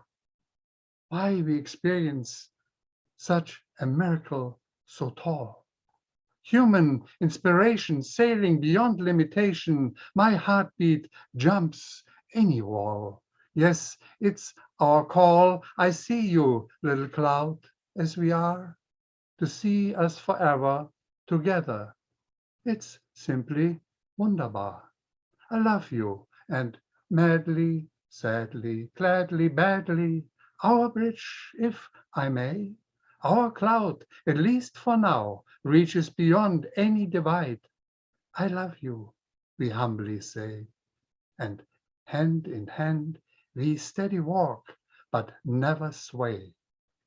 why we experience such a miracle so tall. Human inspiration sailing beyond limitation, my heartbeat jumps any wall. Yes, it's our call. I see you, little cloud, as we are, to see us forever together. It's simply wunderbar. I love you, and madly, sadly, gladly, badly, our bridge, if I may, our cloud, at least for now, reaches beyond any divide. I love you, we humbly say, and hand in hand we steady walk, but never sway.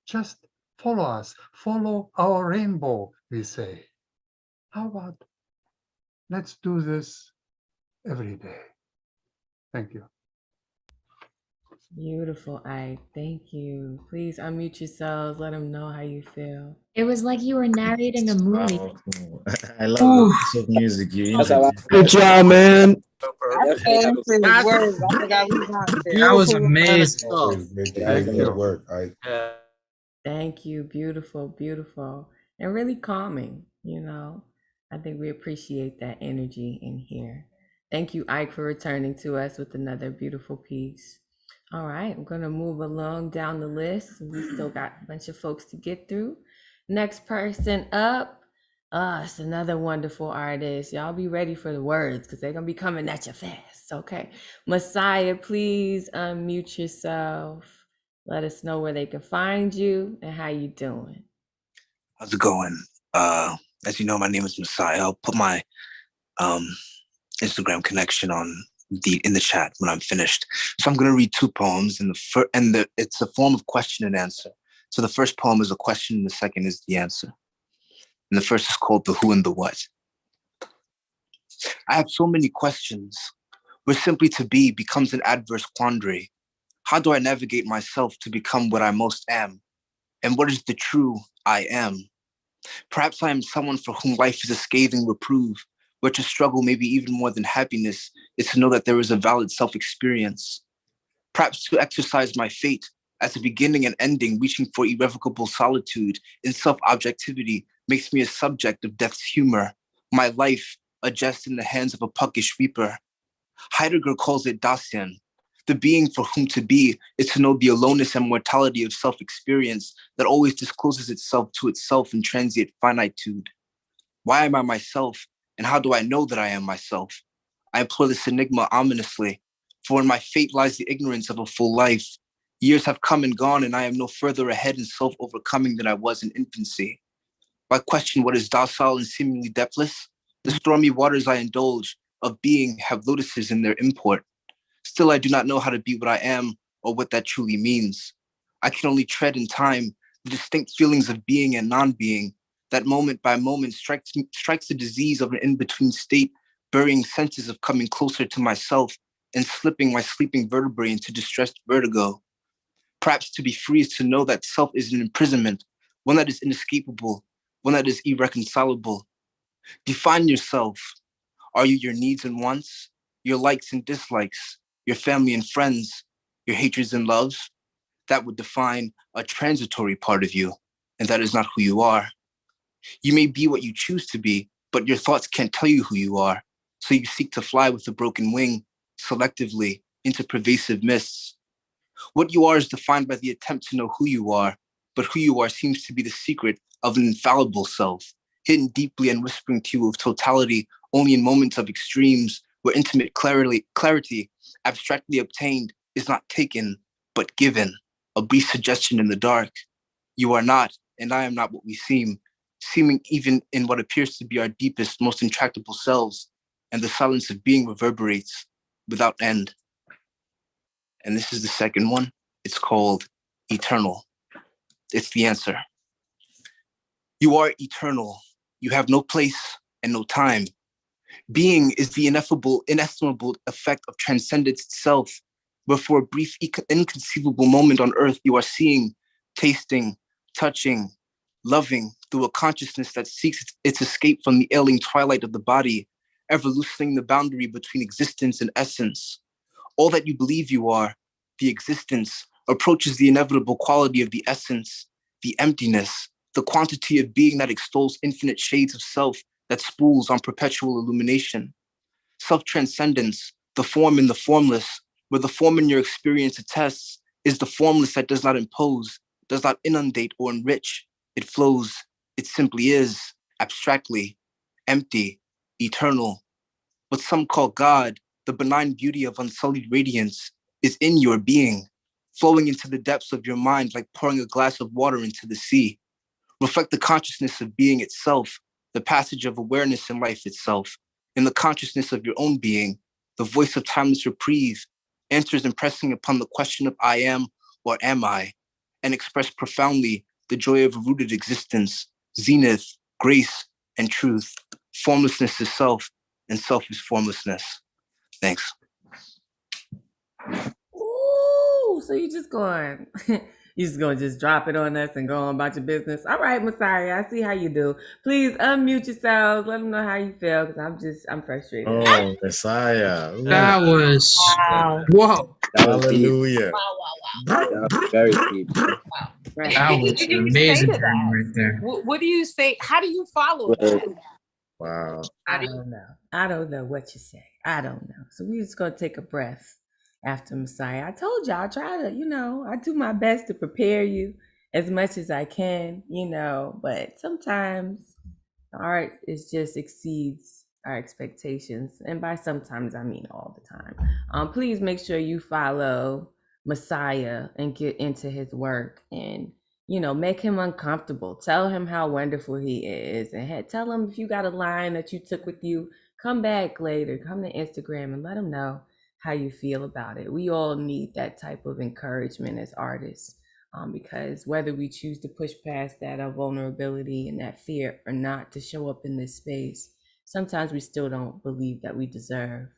Just follow us, follow our rainbow, we say. How about let's do this every day. Thank you. Beautiful, Ike. Thank you. Please unmute yourselves. Let them know how you feel. It was like you were narrating a movie. Wow. I love the piece of music you introduced. Good job, man. I fell into his words. I forgot we got there. That was Beautiful amazing. stuff. Great work. Thank you. Beautiful, beautiful. And really calming, I think we appreciate that energy in here. Thank you, Ike, for returning to us with another beautiful piece. All right, I'm going to move along down the list. We still got a bunch of folks to get through. Next person up, it's another wonderful artist. Y'all be ready for the words because they're going to be coming at you fast. Okay. Messiah, please unmute yourself. Let us know where they can find you and how you doing. How's it going? As you know, my name is Messiah. I'll put my Instagram connection in the chat when I'm finished. So I'm going to read two poems, it's a form of question and answer. So the first poem is a question, and the second is the answer. And the first is called The Who and the What. I have so many questions. Where simply to be becomes an adverse quandary. How do I navigate myself to become what I most am? And what is the true I am? Perhaps I am someone for whom life is a scathing reprove, where to struggle maybe even more than happiness is to know that there is a valid self-experience. Perhaps to exercise my fate as a beginning and ending, reaching for irrevocable solitude in self-objectivity makes me a subject of death's humor, my life a jest in the hands of a puckish reaper. Heidegger calls it Dasein. The being for whom to be is to know the aloneness and mortality of self-experience that always discloses itself to itself in transient finitude. Why am I myself, and how do I know that I am myself? I implore this enigma ominously, for in my fate lies the ignorance of a full life. Years have come and gone, and I am no further ahead in self-overcoming than I was in infancy. Why question what is docile and seemingly depthless? The stormy waters I indulge of being have lotuses in their import. Still, I do not know how to be what I am or what that truly means. I can only tread in time the distinct feelings of being and non-being that moment by moment strikes the disease of an in-between state, burying senses of coming closer to myself and slipping my sleeping vertebrae into distressed vertigo. Perhaps to be free is to know that self is an imprisonment, one that is inescapable, one that is irreconcilable. Define yourself. Are you your needs and wants, your likes and dislikes, your family and friends, your hatreds and loves? That would define a transitory part of you, and that is not who you are. You may be what you choose to be, but your thoughts can't tell you who you are, so you seek to fly with a broken wing, selectively, into pervasive mists. What you are is defined by the attempt to know who you are, but who you are seems to be the secret of an infallible self, hidden deeply and whispering to you of totality only in moments of extremes where intimate clarity abstractly obtained is not taken, but given, a brief suggestion in the dark. You are not, and I am not what we seem, seeming even in what appears to be our deepest, most intractable selves, and the silence of being reverberates without end. And this is the second one. It's called Eternal. It's the answer. You are eternal. You have no place and no time. Being is the inestimable effect of transcendence itself, where for a brief, inconceivable moment on earth, you are seeing, tasting, touching, loving through a consciousness that seeks its escape from the ailing twilight of the body, ever loosening the boundary between existence and essence. All that you believe you are, the existence, approaches the inevitable quality of the essence, the emptiness, the quantity of being that extols infinite shades of self that spools on perpetual illumination. Self-transcendence, the form in the formless, where the form in your experience attests, is the formless that does not impose, does not inundate or enrich. It flows, it simply is, abstractly, empty, eternal. What some call God, the benign beauty of unsullied radiance, is in your being, flowing into the depths of your mind like pouring a glass of water into the sea. Reflect the consciousness of being itself, the passage of awareness in life itself. In the consciousness of your own being, the voice of timeless reprieve answers impressing upon the question of I am or am I, and express profoundly the joy of a rooted existence, zenith, grace, and truth. Formlessness is self, and self is formlessness. Thanks. Ooh, so you just going, you just gonna just drop it on us and go on about your business. All right, Messiah, I see how you do. Please unmute yourselves. Let them know how you feel, because I'm frustrated. Oh, Messiah. Ooh, That was Wow. whoa. That was deep. hallelujah. That was very deep. Right. That was What do an you say amazing to journey that? right there. What do you say? How do you follow Well, that? Wow. I don't know. I don't know what you say. I don't know. So we just gonna take a breath after Messiah. I told you I try to, I do my best to prepare you as much as I can, but sometimes the art is just exceeds our expectations. And by sometimes I mean all the time. Please make sure you follow Messiah and get into his work and make him uncomfortable. Tell him how wonderful he is, and tell him if you got a line that you took with you, come back later, come to Instagram and let him know how you feel about it. We all need that type of encouragement as artists, because whether we choose to push past that vulnerability and that fear or not to show up in this space, sometimes we still don't believe that we deserve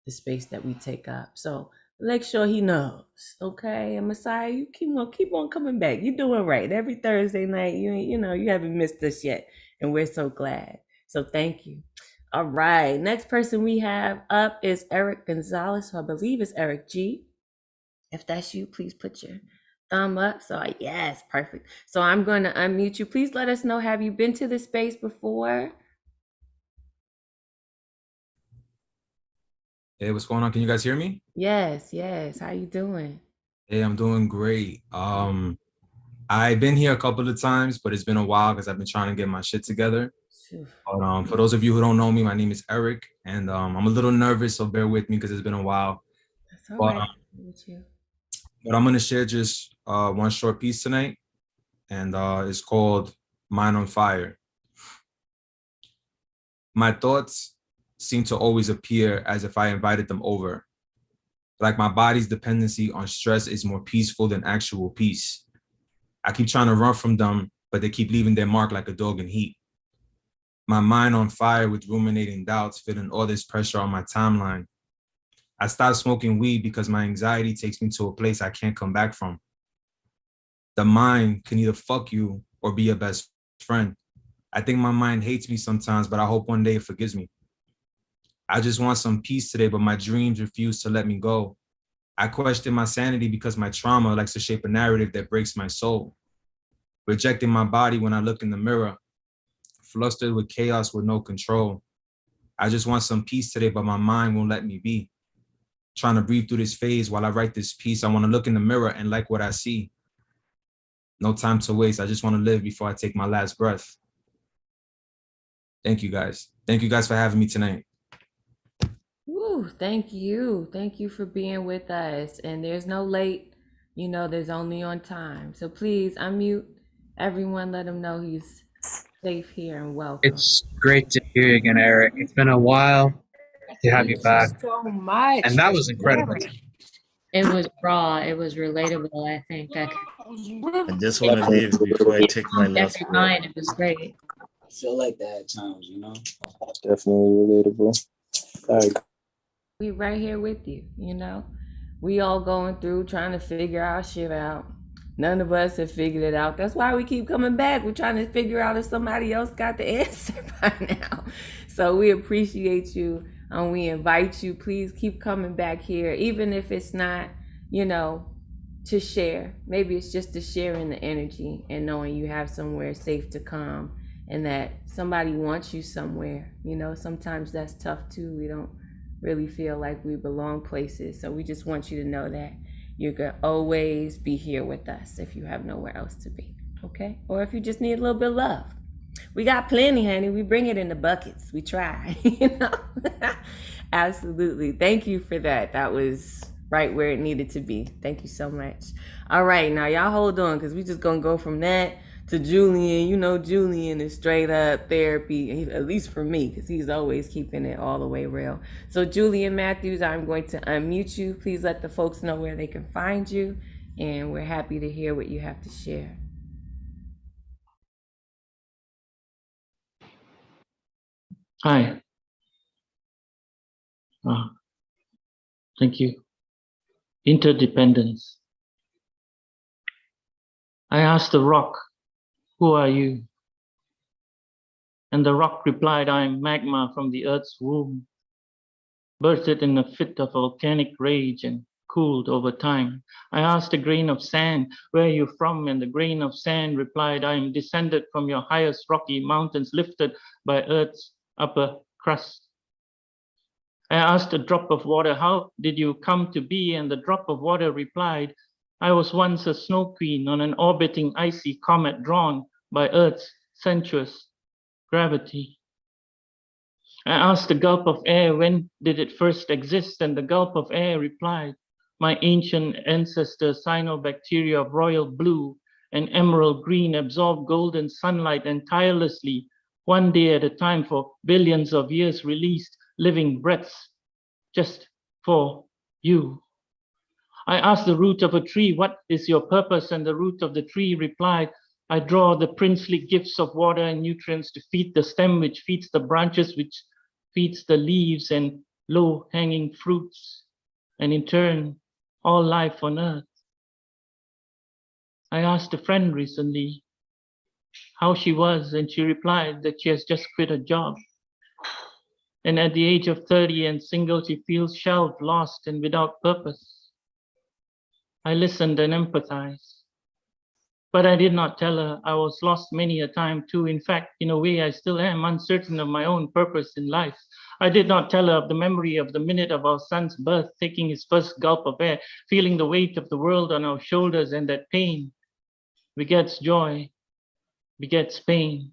the space that we take up. So make sure he knows, okay? And Messiah, you keep on coming back. You're doing right. Every Thursday night, you haven't missed us yet, and we're so glad. So thank you. All right, next person we have up is Eric Gonzalez, who I believe is Eric G. If that's you, please put your thumb up. So yes, perfect. So I'm going to unmute you. Please let us know, have you been to this space before? Hey, what's going on? Can you guys hear me? Yes. How you doing? Hey, I'm doing great. I've been here a couple of times, but it's been a while because I've been trying to get my shit together. But for those of you who don't know me, my name is Eric, and I'm a little nervous, so bear with me because it's been a while. That's all right. But I'm gonna share just one short piece tonight, and it's called "Mind on Fire." My thoughts seem to always appear as if I invited them over. Like my body's dependency on stress is more peaceful than actual peace. I keep trying to run from them, but they keep leaving their mark like a dog in heat. My mind on fire with ruminating doubts, feeling all this pressure on my timeline. I stopped smoking weed because my anxiety takes me to a place I can't come back from. The mind can either fuck you or be your best friend. I think my mind hates me sometimes, but I hope one day it forgives me. I just want some peace today, but my dreams refuse to let me go. I question my sanity because my trauma likes to shape a narrative that breaks my soul. Rejecting my body when I look in the mirror, flustered with chaos with no control. I just want some peace today, but my mind won't let me be. trying to breathe through this phase while I write this piece. I want to look in the mirror and like what I see. No time to waste. I just want to live before I take my last breath. Thank you guys. Thank you guys for having me tonight. Woo, thank you. Thank you for being with us. And there's no late, you know, there's only on time. So please unmute everyone. Let them know he's safe here and welcome. It's great to hear you again, Eric. It's been a while to have you back. So much. And that was incredible. It was raw. It was relatable. I think I just want to leave before I take my last every breath. line. It was great. I feel like that at times, you know? Definitely relatable. All right. We right here with you, you know? We all going through trying to figure our shit out. None of us have figured it out. That's why we keep coming back. We're trying to figure out if somebody else got the answer by now. So we appreciate you and we invite you. Please keep coming back here, even if it's not, you know, to share. Maybe it's just to share in the energy and knowing you have somewhere safe to come and that somebody wants you somewhere. You know, sometimes that's tough too. We don't really feel like we belong places. So we just want you to know that you can always be here with us if you have nowhere else to be, okay? Or if you just need a little bit of love. We got plenty, honey. We bring it in the buckets. We try, you know? Absolutely. Thank you for that. That was right where it needed to be. Thank you so much. All right, now y'all hold on because we just gonna go from that to Julian. You know, Julian is straight up therapy, at least for me, because he's always keeping it all the way real. So Julian Matthews, I'm going to unmute you. Please let the folks know where they can find you, and we're happy to hear what you have to share. Hi. Thank you. Interdependence. I asked the rock, "Who are you?" And the rock replied, "I am magma from the earth's womb, birthed in a fit of volcanic rage and cooled over time." I asked a grain of sand, "Where are you from?" And the grain of sand replied, "I am descended from your highest rocky mountains, lifted by earth's upper crust." I asked a drop of water, "How did you come to be?" And the drop of water replied, "I was once a snow queen on an orbiting icy comet drawn by Earth's sensuous gravity." I asked the gulp of air, "When did it first exist?" And the gulp of air replied, "My ancient ancestors, cyanobacteria of royal blue and emerald green, absorbed golden sunlight and tirelessly, one day at a time for billions of years, released living breaths just for you." I asked the root of a tree, "What is your purpose?" And the root of the tree replied, "I draw the princely gifts of water and nutrients to feed the stem, which feeds the branches, which feeds the leaves and low-hanging fruits, and in turn, all life on earth." I asked a friend recently how she was, and she replied that she has just quit a job. And at the age of 30 and single, she feels shelved, lost, and without purpose. I listened and empathized, but I did not tell her I was lost many a time too. In fact, in a way, I still am uncertain of my own purpose in life. I did not tell her of the memory of the minute of our son's birth, taking his first gulp of air, feeling the weight of the world on our shoulders, and that pain begets joy, begets pain.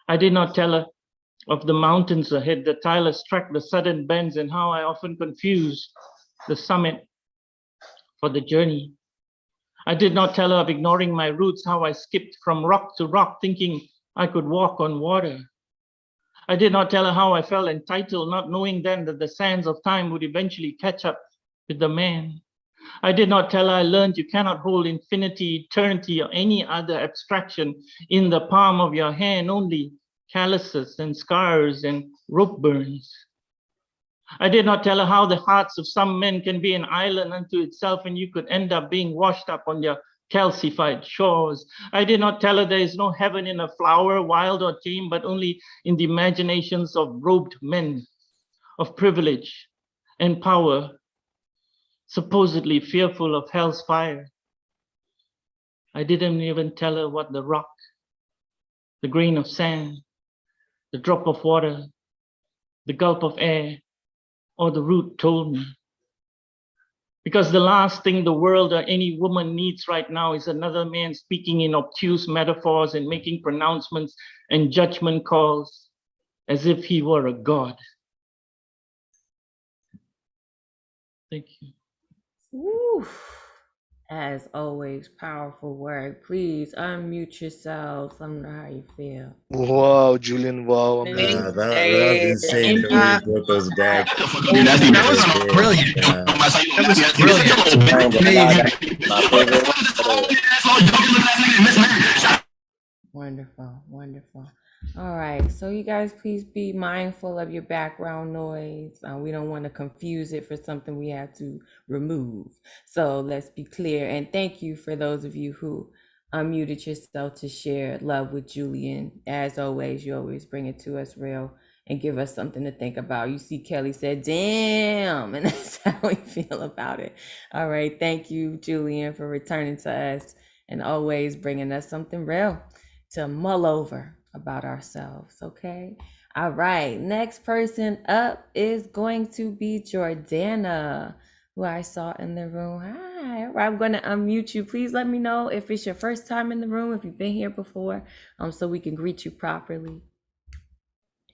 I did not tell her of the mountains ahead, the tireless trek, the sudden bends, and how I often confuse the summit for the journey. I did not tell her of ignoring my roots, how I skipped from rock to rock, thinking I could walk on water. I did not tell her how I felt entitled, not knowing then that the sands of time would eventually catch up with the man. I did not tell her I learned you cannot hold infinity, eternity, or any other abstraction in the palm of your hand, only calluses and scars and rope burns. I did not tell her how the hearts of some men can be an island unto itself, and you could end up being washed up on their calcified shores. I did not tell her there is no heaven in a flower, wild or tame, but only in the imaginations of robed men of privilege and power, supposedly fearful of hell's fire. I didn't even tell her what the rock, the grain of sand, the drop of water, the gulp of air, or the root told me. Because the last thing the world or any woman needs right now is another man speaking in obtuse metaphors and making pronouncements and judgment calls as if he were a god. Thank you. Woo. As always, powerful word. Please unmute yourselves. Let me know how you feel. Wow, Julian, wow, amazing. That was insane. The way you brought us back. That was brilliant. Wonderful, wonderful. All right, so you guys please be mindful of your background noise. We don't want to confuse it for something we have to remove. So let's be clear. And thank you for those of you who unmuted yourself to share love with Julian. As always, you always bring it to us real and give us something to think about. You see, Kelly said, damn, and that's how we feel about it. All right, thank you, Julian, for returning to us and always bringing us something real to mull over about ourselves, okay? All right, next person up is going to be Jordana, who I saw in the room. Hi, all right, I'm going to unmute you. Please let me know if it's your first time in the room, if you've been here before, so we can greet you properly.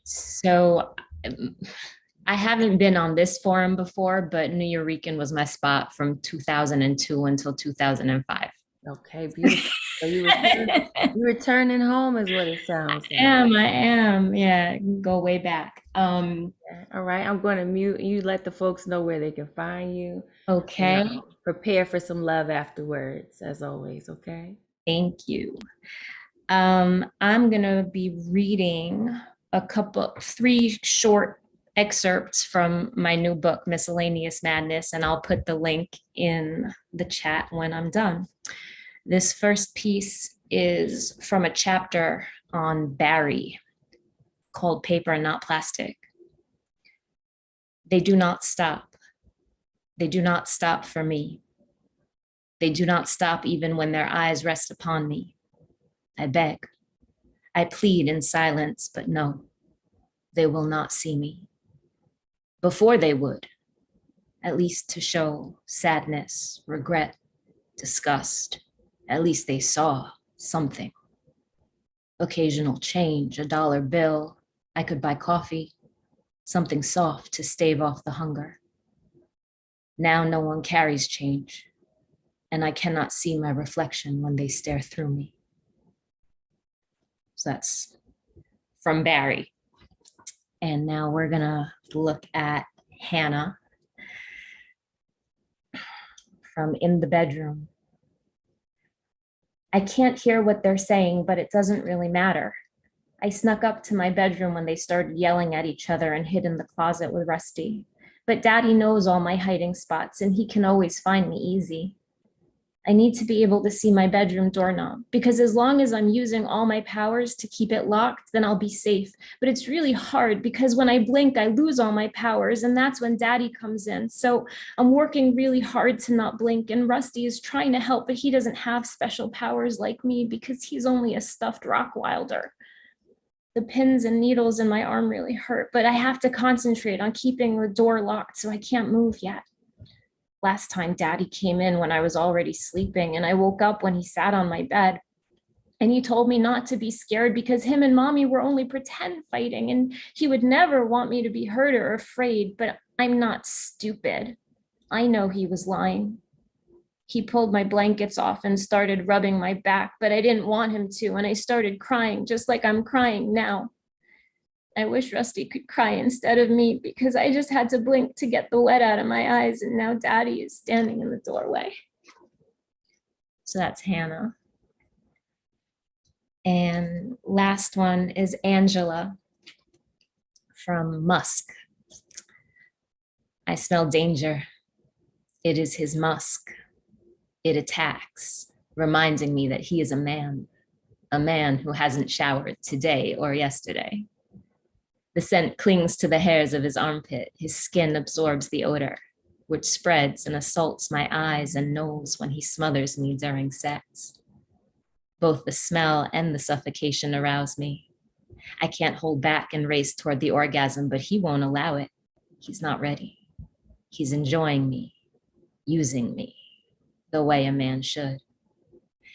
So I haven't been on this forum before, but New Yorican was my spot from 2002 until 2005. Okay, beautiful. So you returning home is what it sounds like. I am. Yeah, go way back. All right, I'm going to mute you. Let the folks know where they can find you. Okay. Prepare for some love afterwards, as always. Okay. Thank you. I'm gonna be reading three short excerpts from my new book, Miscellaneous Madness, and I'll put the link in the chat when I'm done. This first piece is from a chapter on Barry called Paper and Not Plastic. They do not stop. They do not stop for me. They do not stop even when their eyes rest upon me. I beg. I plead in silence, but no, they will not see me. Before they would, at least to show sadness, regret, disgust. At least they saw something. Occasional change, $1 bill. I could buy coffee, something soft to stave off the hunger. Now no one carries change, and I cannot see my reflection when they stare through me. So that's from Barry. And now we're gonna look at Hannah from In the Bedroom. I can't hear what they're saying, but it doesn't really matter. I snuck up to my bedroom when they started yelling at each other and hid in the closet with Rusty. But Daddy knows all my hiding spots and he can always find me easy. I need to be able to see my bedroom doorknob because as long as I'm using all my powers to keep it locked, then I'll be safe. But it's really hard because when I blink, I lose all my powers and that's when Daddy comes in. So I'm working really hard to not blink and Rusty is trying to help, but he doesn't have special powers like me because he's only a stuffed Rockwilder. The pins and needles in my arm really hurt, but I have to concentrate on keeping the door locked so I can't move yet. Last time Daddy came in when I was already sleeping and I woke up when he sat on my bed and he told me not to be scared because him and Mommy were only pretend fighting and he would never want me to be hurt or afraid, but I'm not stupid. I know he was lying. He pulled my blankets off and started rubbing my back, but I didn't want him to and I started crying just like I'm crying now. I wish Rusty could cry instead of me because I just had to blink to get the wet out of my eyes and now Daddy is standing in the doorway. So that's Hannah. And last one is Angela from Musk. I smell danger. It is his musk. It attacks, reminding me that he is a man who hasn't showered today or yesterday. The scent clings to the hairs of his armpit. His skin absorbs the odor, which spreads and assaults my eyes and nose when he smothers me during sex. Both the smell and the suffocation arouse me. I can't hold back and race toward the orgasm, but he won't allow it. He's not ready. He's enjoying me, using me, the way a man should.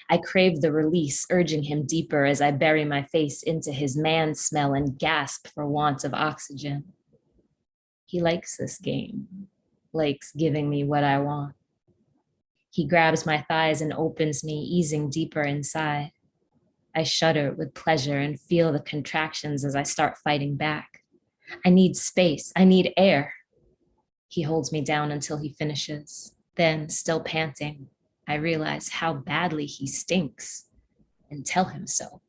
I crave the release, urging him deeper as I bury my face into his man smell and gasp for want of oxygen. He likes this game, likes giving me what I want. He grabs my thighs and opens me, easing deeper inside. I shudder with pleasure and feel the contractions as I start fighting back. I need space, I need air. He holds me down until he finishes. Then, still panting, I realize how badly he stinks and tell him so.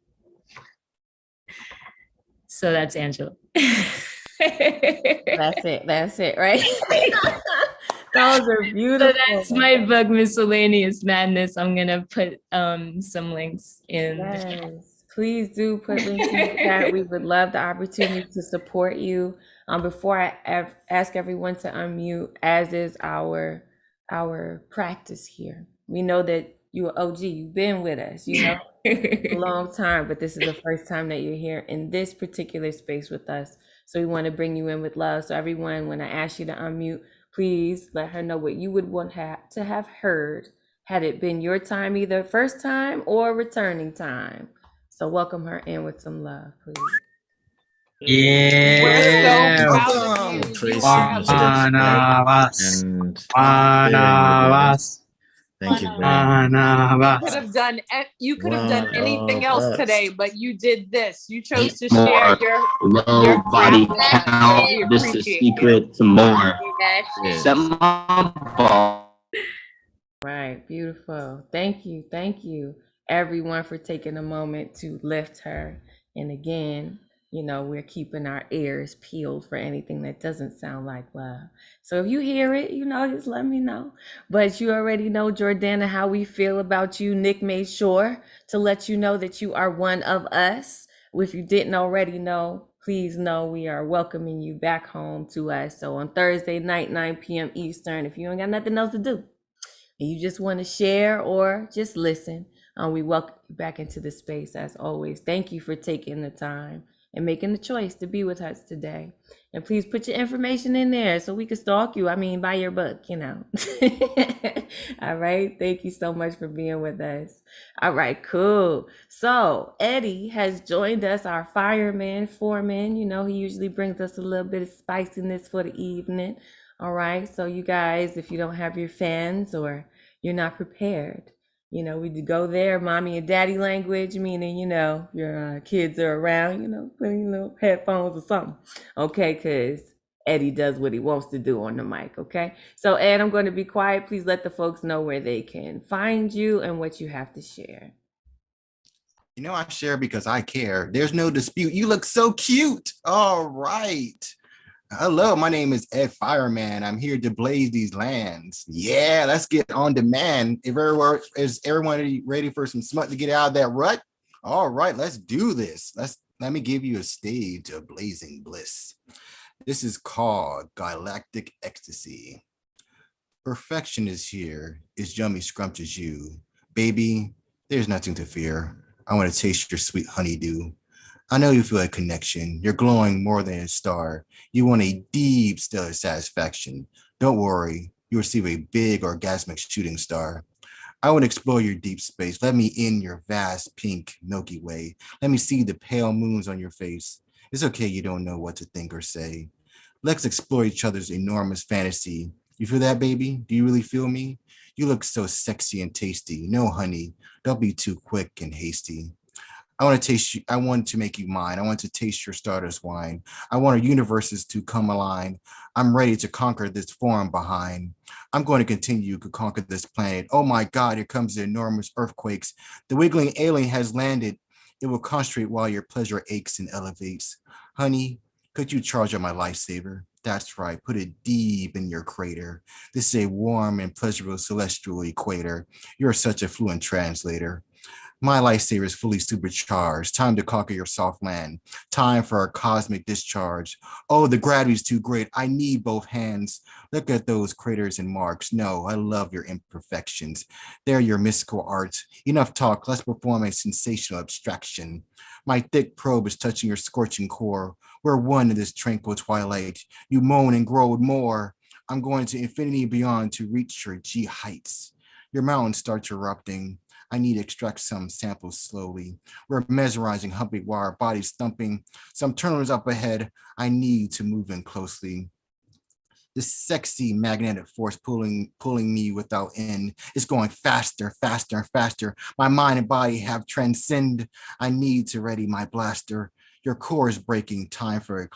So that's Angela. That's it, right? Those are beautiful. So that's my book, Miscellaneous Madness. I'm gonna put some links in. Yes, please do put links in the chat. We would love the opportunity to support you. Before I ask everyone to unmute, as is our practice here. We know that you're an OG. You've been with us, you know, a long time, but this is the first time that you're here in this particular space with us. So we want to bring you in with love. So everyone, when I ask you to unmute, please let her know what you would want to have heard had it been your time, either first time or returning time. So welcome her in with some love, please. Yeah. We're so proud of you. Tracy, You are One of us. and One of us. thank you very One much. of You us. could have done you could have done One anything of else us. today, but you did this. You chose to More share low your body craft. count. We This is appreciate you. secret to more. Yeah. Set my ball. Right, beautiful. Thank you, everyone, for taking a moment to lift her. And again, you know, we're keeping our ears peeled for anything that doesn't sound like love. So if you hear it, you know, just let me know. But you already know, Jordana, how we feel about you. Nick made sure to let you know that you are one of us. If you didn't already know, please know we are welcoming you back home to us. So on Thursday night, 9 p.m. Eastern, if you ain't got nothing else to do, and you just want to share or just listen, we welcome you back into the space as always. Thank you for taking the time and making the choice to be with us today. And please put your information in there so we can stalk you. I mean, buy your book, you know. All right. Thank you so much for being with us. All right, cool. So Eddie has joined us, our fireman, foreman. You know, he usually brings us a little bit of spiciness for the evening. All right. So you guys, if you don't have your fans or you're not prepared, you know, we go there, mommy and daddy language, meaning, you know, your kids are around, you know, putting little headphones or something. Okay, because Eddie does what he wants to do on the mic, okay? So Ed, I'm going to be quiet. Please let the folks know where they can find you and what you have to share. You know, I share because I care. There's no dispute. You look so cute. All right. Hello, my name is Ed Fireman. I'm here to blaze these lands. Yeah, let's get on demand. Is everyone ready for some smut to get out of that rut? All right, let's do this. Let me give you a stage of blazing bliss. This is called galactic ecstasy. Perfection is here. It's yummy scrumptious you. Baby, there's nothing to fear. I want to taste your sweet honeydew. I know you feel a connection. You're glowing more than a star. You want a deep stellar satisfaction. Don't worry, you receive a big orgasmic shooting star. I want to explore your deep space. Let me in your vast pink Milky Way. Let me see the pale moons on your face. It's okay you don't know what to think or say. Let's explore each other's enormous fantasy. You feel that, baby? Do you really feel me? You look so sexy and tasty. No, honey, don't be too quick and hasty. I want to taste you. I want to make you mine. I want to taste your stardust wine. I want our universes to come align. I'm ready to conquer this form behind. I'm going to continue to conquer this planet. Oh my God, here comes the enormous earthquakes. The wiggling alien has landed. It will concentrate while your pleasure aches and elevates. Honey, could you charge up my lifesaver? That's right, put it deep in your crater. This is a warm and pleasurable celestial equator. You're such a fluent translator. My lifesaver is fully supercharged. Time to conquer your soft land. Time for a cosmic discharge. Oh, the gravity's too great. I need both hands. Look at those craters and marks. No, I love your imperfections. They're your mystical art. Enough talk. Let's perform a sensational abstraction. My thick probe is touching your scorching core. We're one in this tranquil twilight. You moan and grow more. I'm going to infinity and beyond to reach your G heights. Your mountains start erupting. I need to extract some samples slowly. We're mesmerizing, humping while our bodies thumping. Some tunnels up ahead. I need to move in closely. This sexy magnetic force pulling me without end is going faster, faster, and faster. My mind and body have transcended. I need to ready my blaster. Your core is breaking, time for a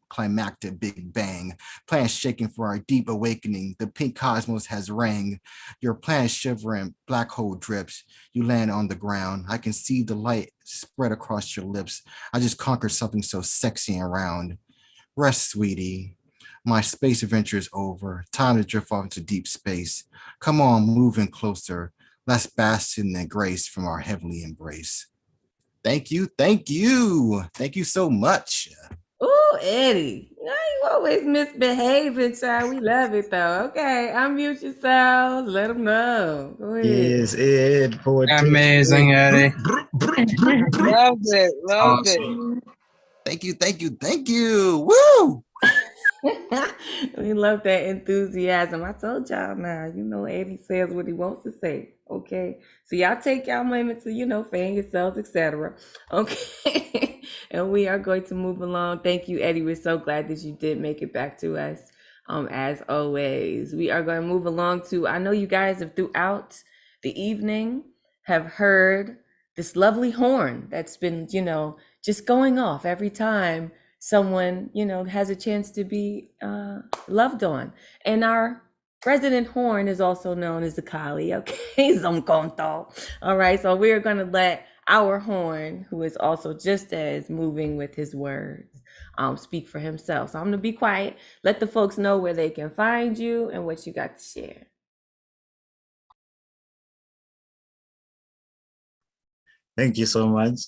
climactic big bang. Planets shaking for our deep awakening. The pink cosmos has rang. Your planet shivering, black hole drips. You land on the ground. I can see the light spread across your lips. I just conquered something so sexy and round. Rest, sweetie. My space adventure is over. Time to drift off into deep space. Come on, move in closer. Let's bask in the grace from our heavenly embrace. Thank you, thank you. Thank you so much. Ooh, Eddie. Yeah, you always misbehaving, child. We love it though. Okay, unmute yourselves. Let them know. Go ahead. Yes, Ed, poetry. Amazing, Eddie. Loved it. Loved it. Thank you, thank you, thank you. Woo! We love that enthusiasm. I told y'all now, Eddie says what he wants to say. Okay. So y'all take y'all moment to, fan yourselves, etc. Okay. And we are going to move along. Thank you, Eddie. We're so glad that you did make it back to us. As always. We are going to move along to, I know you guys have throughout the evening have heard this lovely horn that's been, just going off every time someone, has a chance to be loved on. And our resident horn is also known as the Kali, okay? Zomkonto. All right, so we're going to let our horn, who is also just as moving with his words, speak for himself. So I'm going to be quiet, let the folks know where they can find you and what you got to share. Thank you so much.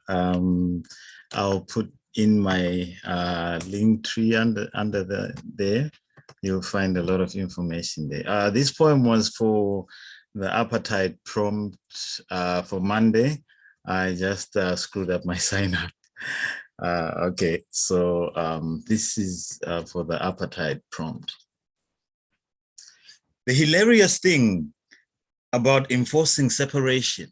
I'll put in my link tree under there. You'll find a lot of information there. This poem was for the appetite prompt for Monday. I just screwed up my sign up. Okay, so this is for the appetite prompt. The hilarious thing about enforcing separation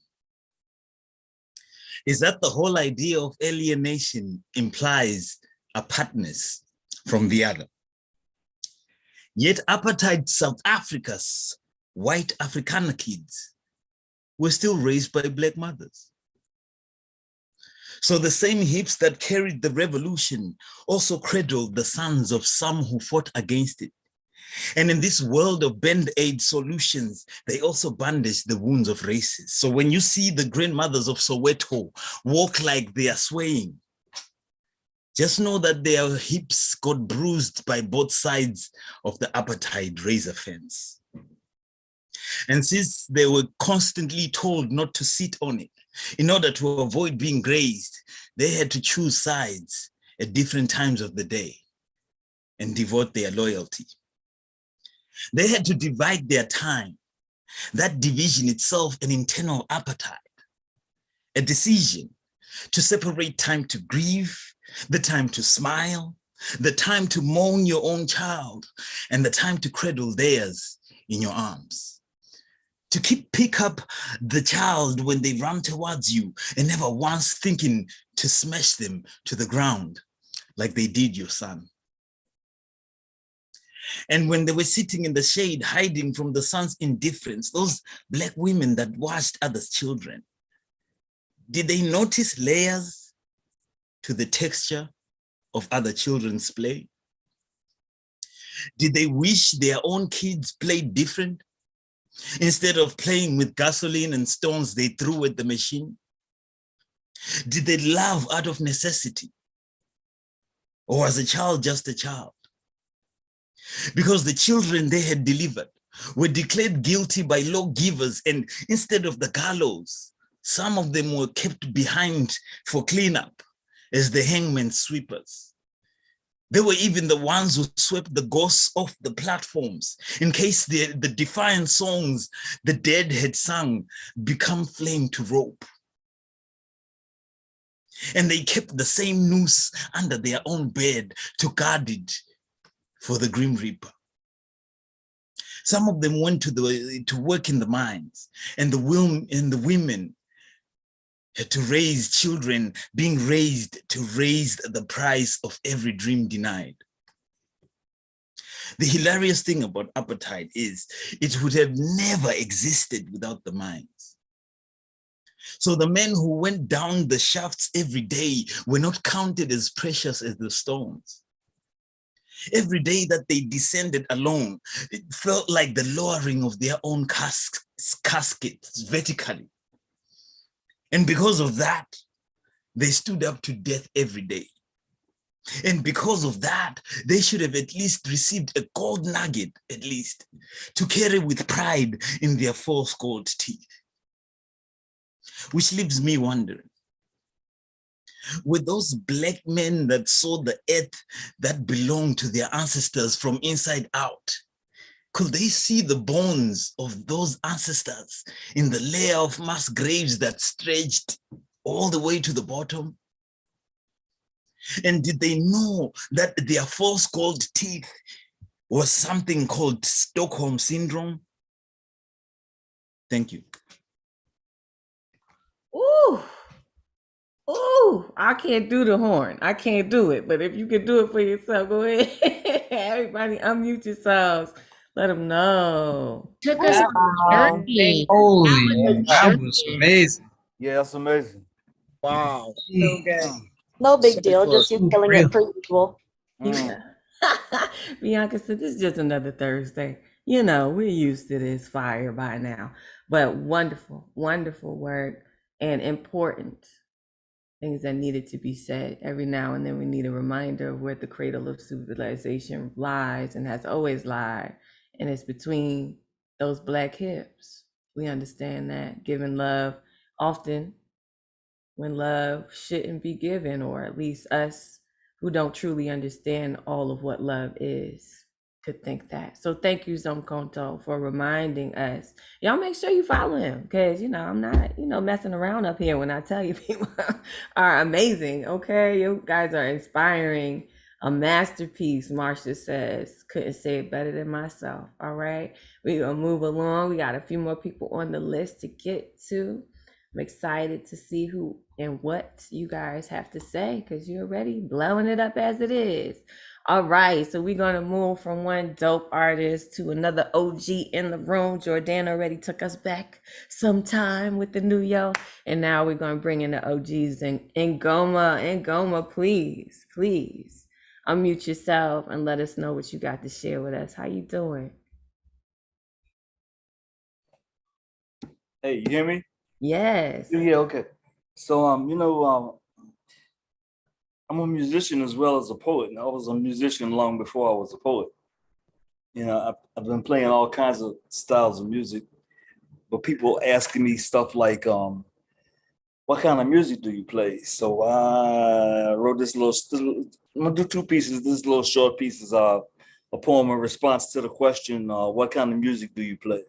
is that the whole idea of alienation implies apartness from the other. Yet apartheid South Africa's white Afrikaner kids were still raised by Black mothers. So the same hips that carried the revolution also cradled the sons of some who fought against it. And in this world of band-aid solutions, they also bandage the wounds of races. So when you see the grandmothers of Soweto walk like they are swaying, just know that their hips got bruised by both sides of the apartheid razor fence. And since they were constantly told not to sit on it, in order to avoid being grazed, they had to choose sides at different times of the day and devote their loyalty. They had to divide their time, that division itself an internal appetite, a decision to separate time to grieve, the time to smile, the time to mourn your own child, and the time to cradle theirs in your arms. To pick up the child when they run towards you and never once thinking to smash them to the ground like they did your son. And when they were sitting in the shade, hiding from the sun's indifference, those Black women that watched others' children, did they notice layers to the texture of other children's play? Did they wish their own kids played different? Instead of playing with gasoline and stones they threw at the machine? Did they love out of necessity? Or was a child just a child? Because the children they had delivered were declared guilty by lawgivers, and instead of the gallows, some of them were kept behind for cleanup as the hangman's sweepers. They were even the ones who swept the ghosts off the platforms in case the defiant songs the dead had sung become flame to rope. And they kept the same noose under their own bed to guard it for the Grim Reaper. Some of them went to work in the mines, and the women had to raise children, being raised to raise the price of every dream denied. The hilarious thing about apartheid is it would have never existed without the mines. So the men who went down the shafts every day were not counted as precious as the stones. Every day that they descended alone, it felt like the lowering of their own caskets vertically. And because of that, they stood up to death every day. And because of that, they should have at least received a gold nugget, at least, to carry with pride in their false gold teeth. Which leaves me wondering, were those black men that saw the earth that belonged to their ancestors from inside out, could they see the bones of those ancestors in the layer of mass graves that stretched all the way to the bottom? And did they know that their false gold teeth was something called Stockholm Syndrome? Thank you. Ooh. Ooh, I can't do the horn. I can't do it. But if you can do it for yourself, go ahead. Everybody unmute yourselves. Let them know. Took us on a journey. Holy, That that was was a journey. amazing. Yeah, that's amazing. Wow. So good. No big deal, just you killing it per usual. Bianca said, this is just another Thursday. You know, we're used to this fire by now. But wonderful, wonderful work and important things that needed to be said. Every now and then we need a reminder of where the cradle of civilization lies and has always lied. And it's between those black hips. We understand that giving love often when love shouldn't be given, or at least us who don't truly understand all of what love is could think that. So thank you, Zomkonto, for reminding us. Y'all make sure you follow him, because, I'm not, messing around up here when I tell you people are amazing, okay? You guys are inspiring. A masterpiece, Marcia says. Couldn't say it better than myself, all right? We're going to move along. We got a few more people on the list to get to. I'm excited to see who and what you guys have to say, because you're already blowing it up as it is. All right, so we're going to move from one dope artist to another OG in the room. Jordana already took us back some time with the New York, and now we're going to bring in the OGs in Goma. In Goma, please, please unmute yourself and let us know what you got to share with us. How you doing? Hey, you hear me? Yes. Yeah, okay. So, I'm a musician as well as a poet. And I was a musician long before I was a poet. I've been playing all kinds of styles of music, but people asking me stuff like, what kind of music do you play? So I wrote this I'm gonna do two pieces. This little short piece is a poem in response to the question, what kind of music do you play?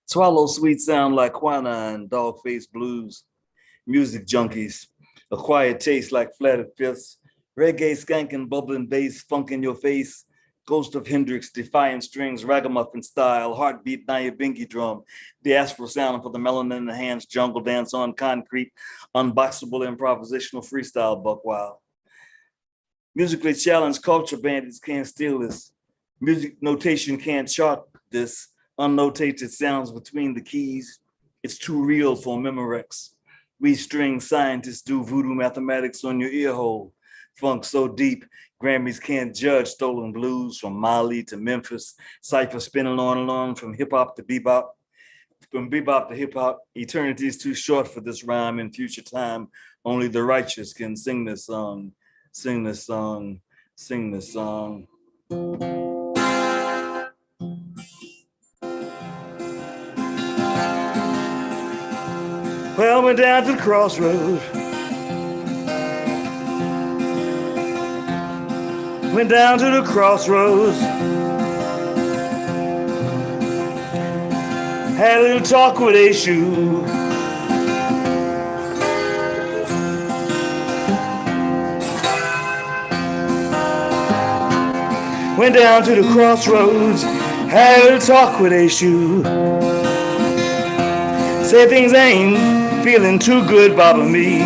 Swallow sweet sound like quinine, dog-faced blues, music junkies, a quiet taste like flatted fifths, reggae skanking, bubbling bass, funk in your face, ghost of Hendrix, defiant strings, ragamuffin style, heartbeat, Nyabingi drum, the astral sound for the melanin in the hands, jungle dance on concrete, unboxable improvisational freestyle, buck wild. Musically challenged culture bandits can't steal this. Music notation can't chart this. Unnotated sounds between the keys. It's too real for Memorex. We string scientists do voodoo mathematics on your ear hole. Funk so deep, Grammys can't judge stolen blues from Mali to Memphis. Cypher spinning on and on from hip hop to bebop. From bebop to hip hop, eternity is too short for this rhyme in future time. Only the righteous can sing this song, sing this song, sing this song. Well, went down to the crossroads. Went down to the crossroads. Had a little talk with Eshu. Went down to the crossroads. Had a little talk with a shoe. Say things ain't feeling too good, Baba me.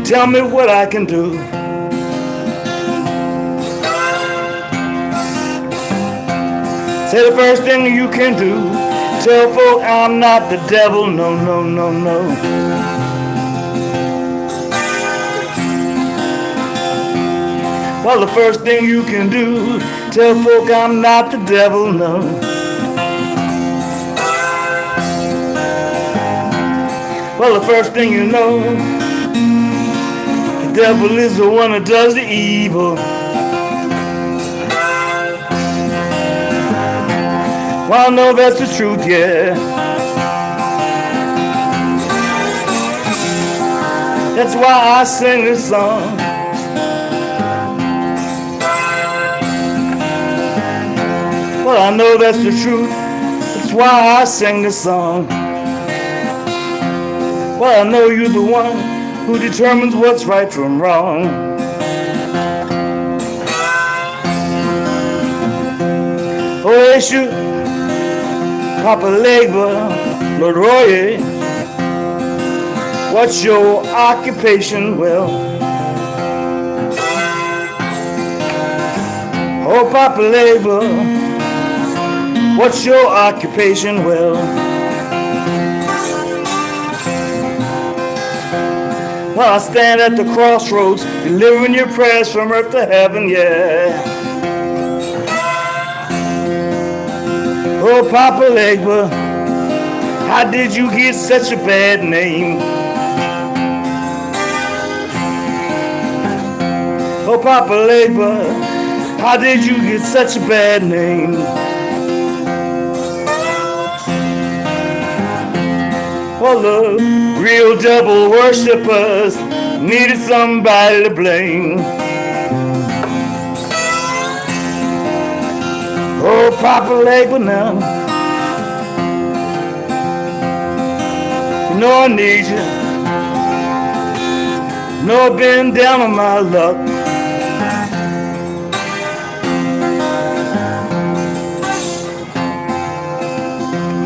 Tell me what I can do. Say the first thing you can do, tell folk I'm not the devil, no, no, no, no. Well, the first thing you can do, tell folk I'm not the devil, no. Well, the first thing you know, the devil is the one that does the evil. Well, I know that's the truth, yeah. That's why I sing this song. Well, I know that's the truth. That's why I sing this song. Well, I know you're the one who determines what's right from wrong. Oh, Eshu, Papa Legba, Lord Roy, what's your occupation? Well, oh, Papa Legba, what's your occupation? Well, I stand at the crossroads, delivering your prayers from earth to heaven, yeah. Oh, Papa Legba, how did you get such a bad name? Oh, Papa Legba, how did you get such a bad name? Well, the real devil worshippers needed somebody to blame. Oh, Papa Legba now, you know I need you. You know I've been down on my luck.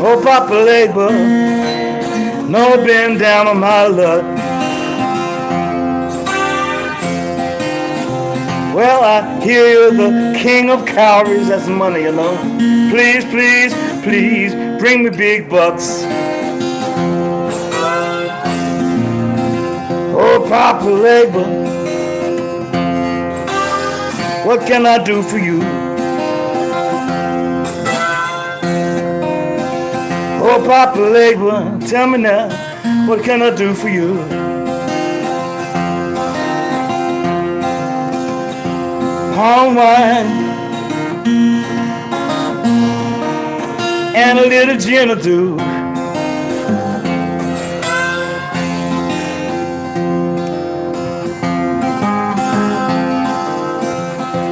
Oh, Papa Legba, no, I've been down on my luck. Well, I hear you're the king of calories, that's money, you know. Please, please, please, bring me big bucks. Oh, Papa Legba, what can I do for you? Oh, Papa Legba, tell me now, what can I do for you? Palm wine and a little gin or two.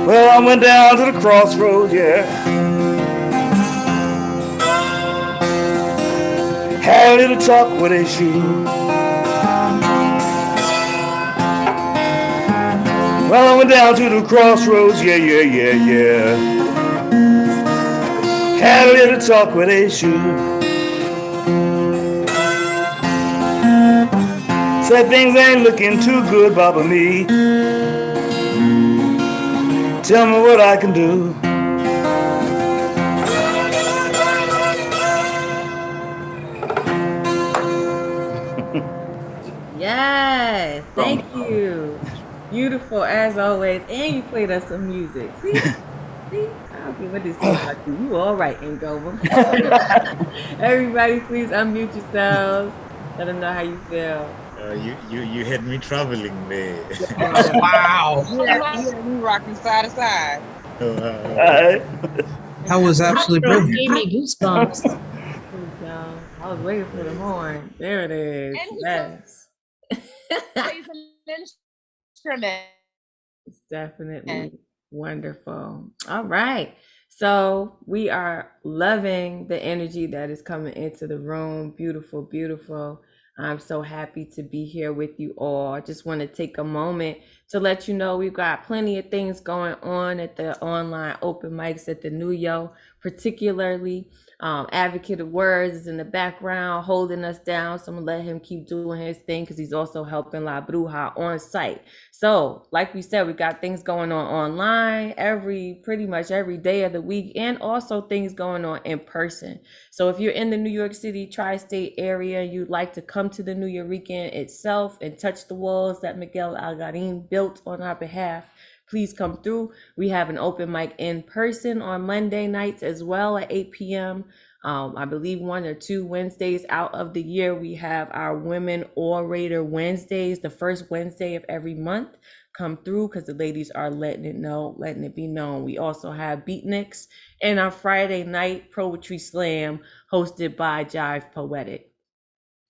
Well, I went down to the crossroads, yeah. Had a little talk with a shoe. Well, I went down to the crossroads, yeah, yeah, yeah, yeah. Had a little talk with a shoe. Said things ain't looking too good, Baba me. Tell me what I can do. Yes, thank you. Beautiful as always. And you played us some music. See? See? I don't care what this is about you. You all right, Angover. Everybody, please unmute yourselves. Let them know how you feel. You had me traveling there. Wow. Yeah, we rocking side to side. That was absolutely brilliant. Gave me goosebumps. Here we go. I was waiting for the horn. There it is. Yes. Plays an instrument. It's definitely wonderful. All right. So we are loving the energy that is coming into the room. Beautiful, beautiful. I'm so happy to be here with you all. I just want to take a moment to let you know we've got plenty of things going on at the online open mics at the New Yo particularly. Advocate of Words is in the background holding us down, so I'm gonna let him keep doing his thing because he's also helping La Bruja on site. So like we said, we got things going on online pretty much every day of the week, and also things going on in person. So if you're in the New York City tri-state area, you'd like to come to the New Yorican itself and touch the walls that Miguel Algarin built on our behalf, please come through. We have an open mic in person on Monday nights as well at 8 p.m. I believe 1 or 2 Wednesdays out of the year, we have our Women Orator Wednesdays, the first Wednesday of every month. Come through because the ladies are letting it be known. We also have Beatniks and our Friday night poetry slam hosted by Jive Poetic.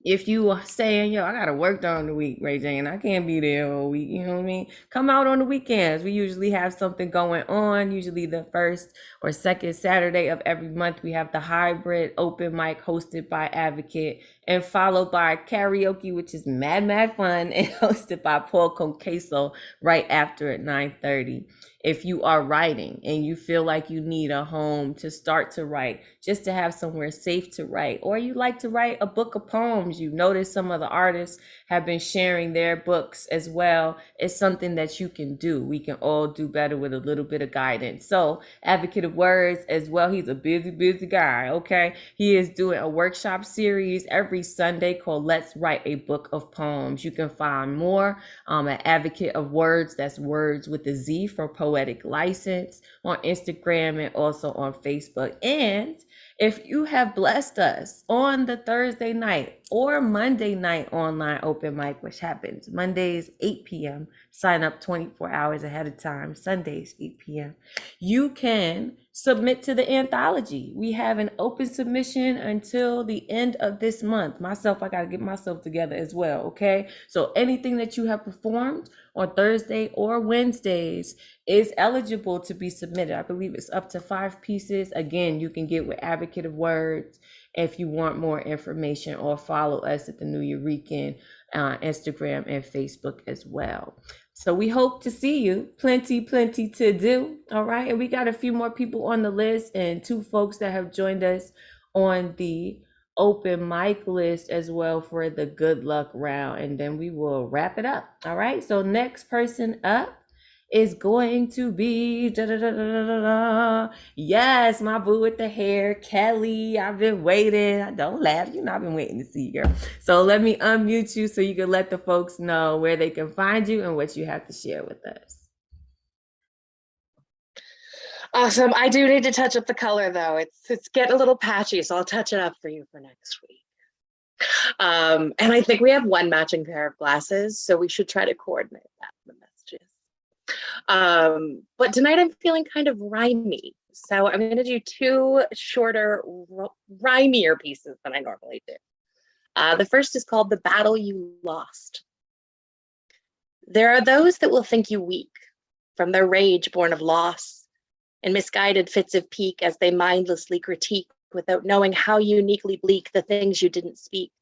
If you are saying, yo, I gotta work during the week, Ray Jane, I can't be there all week, you know what I mean? Come out on the weekends. We usually have something going on. Usually the first or second Saturday of every month, we have the hybrid open mic hosted by Advocate and followed by karaoke, which is mad fun, and hosted by Paul Conqueso right after at 9:30. If you are writing and you feel like you need a home to start to write, just to have somewhere safe to write, or you like to write a book of poems, you notice some of the artists have been sharing their books as well, it's something that you can do. We can all do better with a little bit of guidance. So Advocate of Words as well, he's a busy guy, okay? He is doing a workshop series every Sunday called Let's Write a Book of Poems. You can find more at Advocate of Words, that's words with a Z for poetic license, on Instagram and also on Facebook. And if you have blessed us on the Thursday night or Monday night online open mic, which happens Mondays 8 p.m., sign up 24 hours ahead of time, Sundays 8 p.m., you can submit to the anthology. We have an open submission until the end of this month. I got to get myself together as well, okay? So anything that you have performed on Thursday or Wednesdays is eligible to be submitted. I believe it's up to 5 pieces. Again, you can get with Advocate of Words if you want more information, or follow us at the New Yorican Instagram and Facebook as well. So we hope to see you. Plenty to do. All right. And we got a few more people on the list and 2 folks that have joined us on the open mic list as well for the good luck round. And then we will wrap it up. All right. So next person up is going to be yes, my boo with the hair, Kelly. I've been waiting. Don't laugh. You know I've been waiting to see you, girl. So let me unmute you so you can let the folks know where they can find you and what you have to share with us. Awesome. I do need to touch up the color though. It's getting a little patchy, so I'll touch it up for you for next week. And I think we have 1 matching pair of glasses, so we should try to coordinate that in the messages. But tonight I'm feeling kind of rhymey. So I'm going to do 2 shorter, rhymier pieces than I normally do. The first is called The Battle You Lost. There are those that will think you weak from their rage born of loss and misguided fits of pique as they mindlessly critique without knowing how uniquely bleak the things you didn't speak.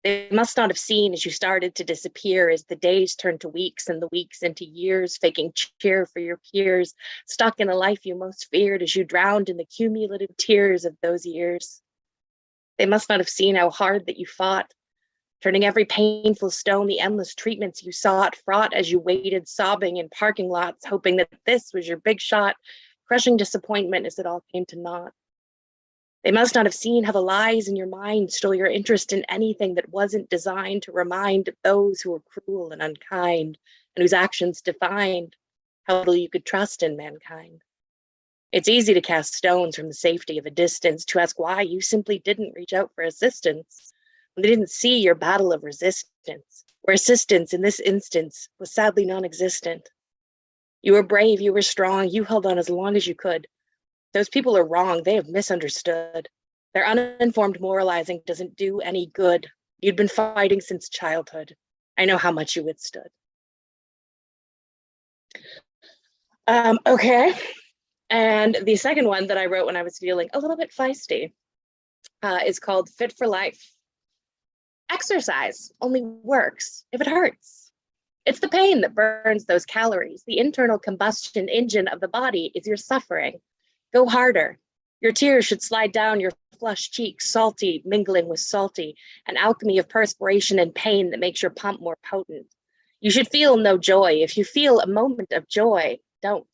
They must not have seen as you started to disappear, as the days turned to weeks and the weeks into years, faking cheer for your peers, stuck in a life you most feared as you drowned in the cumulative tears of those years. They must not have seen how hard that you fought, turning every painful stone, the endless treatments you sought, fraught as you waited, sobbing in parking lots, hoping that this was your big shot, crushing disappointment as it all came to naught. They must not have seen how the lies in your mind stole your interest in anything that wasn't designed to remind of those who were cruel and unkind, and whose actions defined how little you could trust in mankind. It's easy to cast stones from the safety of a distance, to ask why you simply didn't reach out for assistance when they didn't see your battle of resistance, where assistance in this instance was sadly non-existent. You were brave, you were strong, you held on as long as you could. Those people are wrong, they have misunderstood. Their uninformed moralizing doesn't do any good. You'd been fighting since childhood. I know how much you withstood. Okay, and the second one that I wrote when I was feeling a little bit feisty is called Fit for Life. Exercise only works if it hurts. It's the pain that burns those calories. The internal combustion engine of the body is your suffering. Go harder. Your tears should slide down your flushed cheeks, salty, mingling with salty, an alchemy of perspiration and pain that makes your pump more potent. You should feel no joy. If you feel a moment of joy, don't.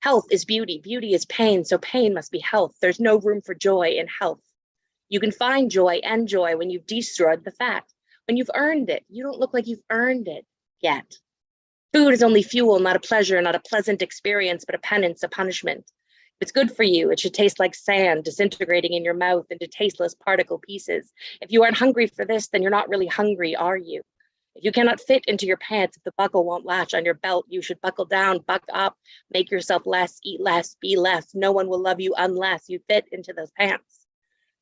Health is beauty. Beauty is pain, so pain must be health. There's no room for joy in health. You can find joy and joy when you've destroyed the fat, when you've earned it. You don't look like you've earned it yet. Food is only fuel, not a pleasure, not a pleasant experience, but a penance, a punishment. If it's good for you, it should taste like sand disintegrating in your mouth into tasteless particle pieces. If you aren't hungry for this, then you're not really hungry, are you? If you cannot fit into your pants, if the buckle won't latch on your belt, you should buckle down, buck up, make yourself less, eat less, be less. No one will love you unless you fit into those pants.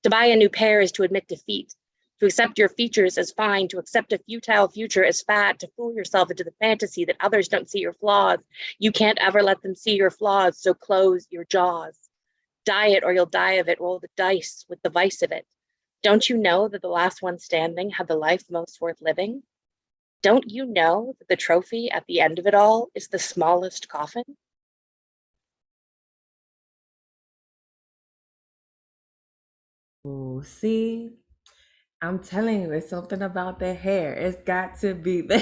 To buy a new pair is to admit defeat. To accept your features as fine, to accept a futile future as fat, to fool yourself into the fantasy that others don't see your flaws. You can't ever let them see your flaws, so close your jaws. Die it or you'll die of it, roll the dice with the vice of it. Don't you know that the last one standing had the life most worth living? Don't you know that the trophy at the end of it all is the smallest coffin? Oh, see, I'm telling you, it's something about the hair. It's got to be the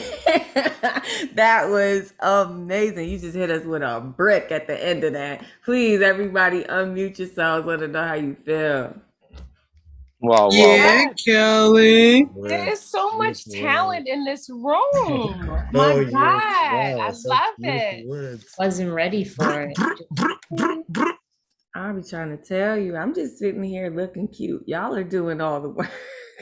That was amazing. You just hit us with a brick at the end of that. Please, everybody, unmute yourselves. Let us know how you feel. Wow, wow, Yeah, wow. Kelly. There's so much talent in this room. My Oh, God, yes. Wow. I Such love beautiful it. words. Wasn't ready for it. I'll be trying to tell you, I'm just sitting here looking cute. Y'all are doing all the work.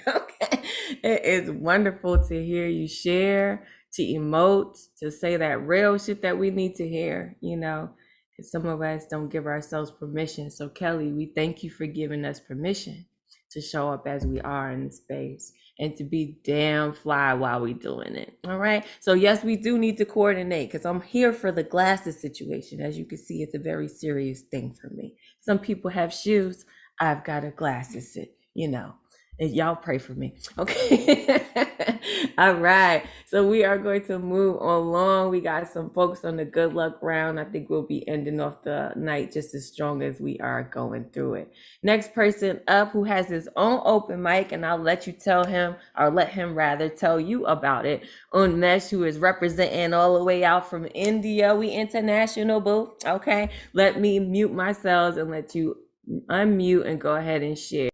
Okay. It is wonderful to hear you share, to emote, to say that real shit that we need to hear, you know, because some of us don't give ourselves permission. So, Kelly, we thank you for giving us permission to show up as we are in space and to be damn fly while we doing it. All right. So yes, we do need to coordinate because I'm here for the glasses situation. As you can see, it's a very serious thing for me. Some people have shoes. I've got a glasses, you know. And y'all pray for me. Okay. All right. So we are going to move along. We got some folks on the good luck round. I think we'll be ending off the night just as strong as we are going through it. Next person up who has his own open mic, and I'll let you tell him, or let him rather tell you about it. Unmesh, who is representing all the way out from India. We international, boo. Okay. Let me mute myself and let you unmute and go ahead and share.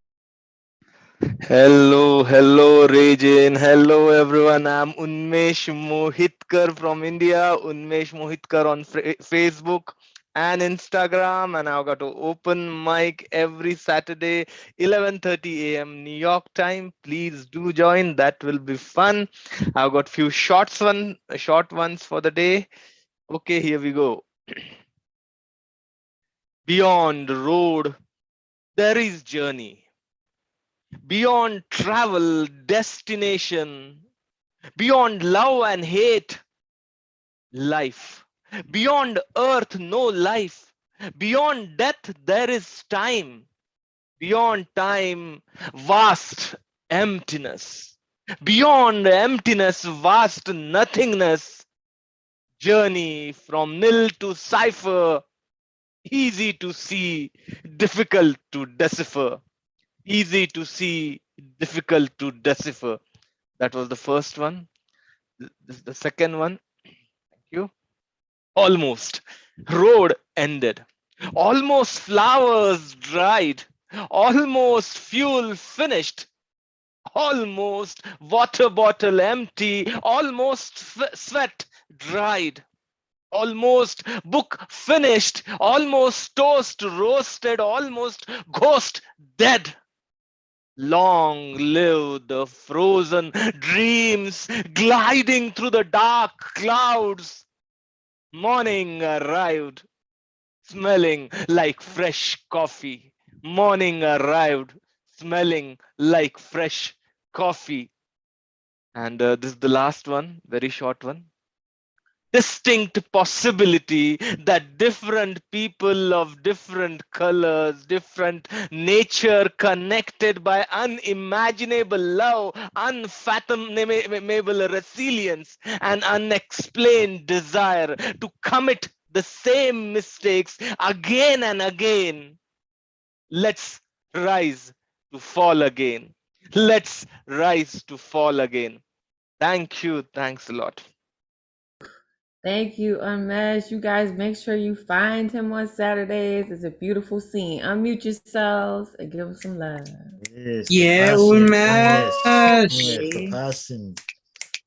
Hello, Rajin. Hello, everyone. I'm Unmesh Mohitkar from India. Unmesh Mohitkar on Facebook and Instagram. And I've got an open mic every Saturday, 11:30 a.m. New York time. Please do join. That will be fun. I've got few short ones for the day. Okay, here we go. Beyond road, there is journey. Beyond travel, destination. Beyond love and hate, life. Beyond earth, no life. Beyond death, there is time. Beyond time, vast emptiness. Beyond emptiness, vast nothingness. Journey from nil to cipher. Easy to see, difficult to decipher. Easy to see, difficult to decipher. That was the first one. This is the second one. Thank you. Almost. Road ended. Almost flowers dried. Almost fuel finished. Almost water bottle empty. Almost sweat dried. Almost book finished. Almost toast roasted. Almost ghost dead. Long live the frozen dreams gliding through the dark clouds. Morning arrived, smelling like fresh coffee. Morning arrived, smelling like fresh coffee. And this is the last one, very short one. Distinct possibility that different people of different colors, different nature, connected by unimaginable love, unfathomable resilience, and unexplained desire to commit the same mistakes again and again. Let's rise to fall again. Let's rise to fall again. Thank you. Thanks a lot. Thank you, Unmesh. You guys make sure you find him on Saturdays. It's a beautiful scene. Unmute yourselves and give him some love. Yes, the Yeah, passion. Unmesh. Yes, the passion.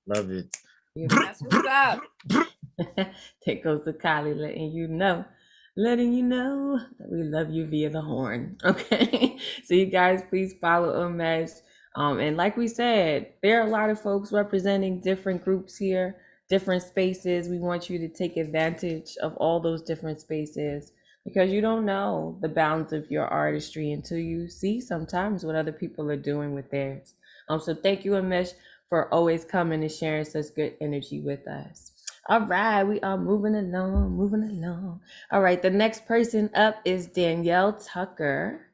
Love it. That's what's up. There goes the Kylie letting you know that we love you via the horn. Okay. So you guys please follow Umesh. And like we said, there are a lot of folks representing different groups here, different spaces. We want you to take advantage of all those different spaces because you don't know the bounds of your artistry until you see sometimes what other people are doing with theirs. So thank you, Umesh, for always coming and sharing such good energy with us. All right, we are moving along. All right, the next person up is Danielle Tucker,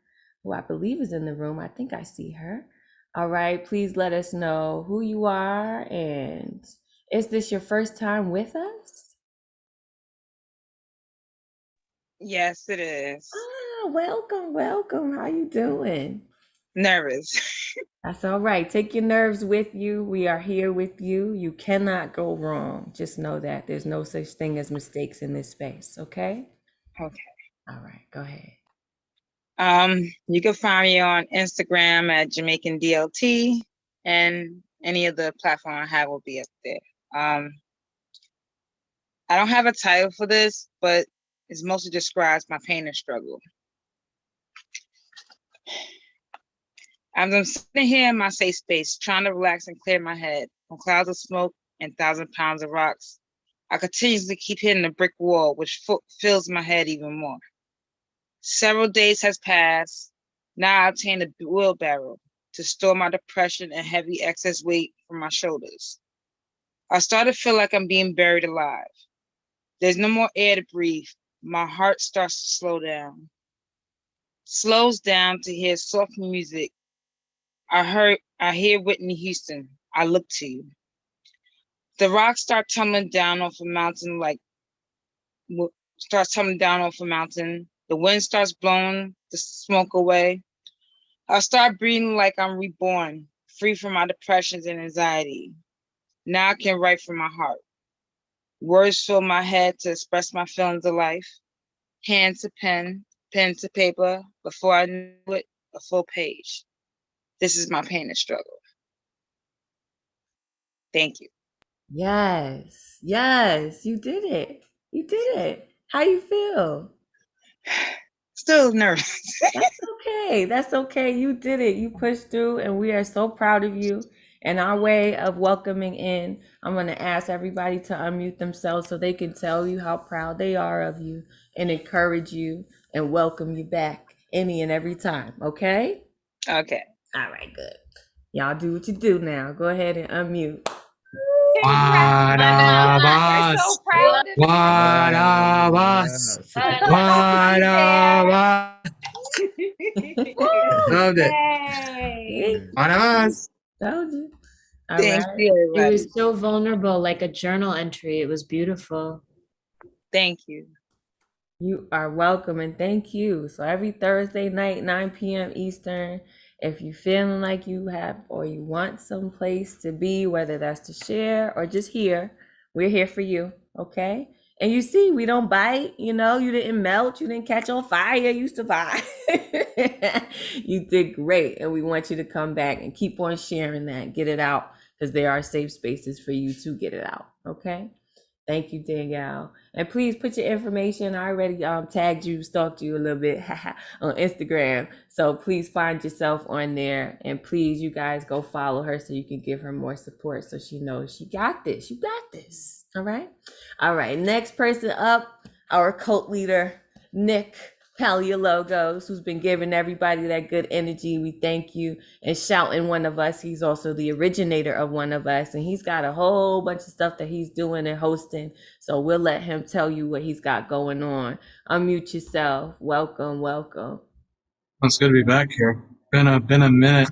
who I believe is in the room. I think I see her. All right, please let us know who you are, and is this your first time with us? Yes, it is. Ah, welcome. How you doing? Nervous. That's all right. Take your nerves with you. We are here with you. You cannot go wrong. Just know that there's no such thing as mistakes in this space, okay? Okay. All right, go ahead. You can find me on Instagram at Jamaican DLT, and any of the platform I have will be up there. I don't have a title for this, but it mostly describes my pain and struggle. As I'm sitting here in my safe space, trying to relax and clear my head from clouds of smoke and 1,000 pounds of rocks, I continuously keep hitting the brick wall, which fills my head even more. Several days has passed. Now I obtained a wheelbarrow to store my depression and heavy excess weight from my shoulders. I start to feel like I'm being buried alive. There's no more air to breathe. My heart starts to slows down to hear soft music. I hear Whitney Houston. I look to you. The rocks start tumbling down off a mountain The wind starts blowing the smoke away. I start breathing like I'm reborn, free from my depressions and anxiety. Now I can write from my heart. Words fill my head to express my feelings of life. Hand to pen to paper. Before I knew it, a full page. This is my pain and struggle. Thank you. Yes, you did it. How you feel? Still nervous. That's okay. You did it. You pushed through, and we are so proud of you. And our way of welcoming in, I'm going to ask everybody to unmute themselves so they can tell you how proud they are of you and encourage you and welcome you back any and every time. Okay? Okay. All right, good. Y'all do what you do now. Go ahead and unmute. What a boss. So proud of What a boss. What a boss. Loved it. What a boss. Told you. All Thank right. you, It everybody. was so vulnerable, like a journal entry. It was beautiful. Thank you. You are welcome and thank you. So every Thursday night, 9 p.m. Eastern, if you're feeling like you have or you want some place to be, whether that's to share or just here, we're here for you, okay? And you see, we don't bite, you didn't melt, you didn't catch on fire, you survived. You did great, and we want you to come back and keep on sharing that, get it out, because there are safe spaces for you to get it out, okay? Thank you, Danielle. And please put your information. I already tagged you, stalked you a little bit on Instagram. So please find yourself on there. And please, you guys, go follow her so you can give her more support so she knows she got this. You got this. All right? All right. Next person up, our cult leader, Nick Paleologos, who's been giving everybody that good energy. We thank you. And shouting one of us. He's also the originator of one of us. And he's got a whole bunch of stuff that he's doing and hosting. So we'll let him tell you what he's got going on. Unmute yourself. Welcome. It's good to be back here. Been a minute.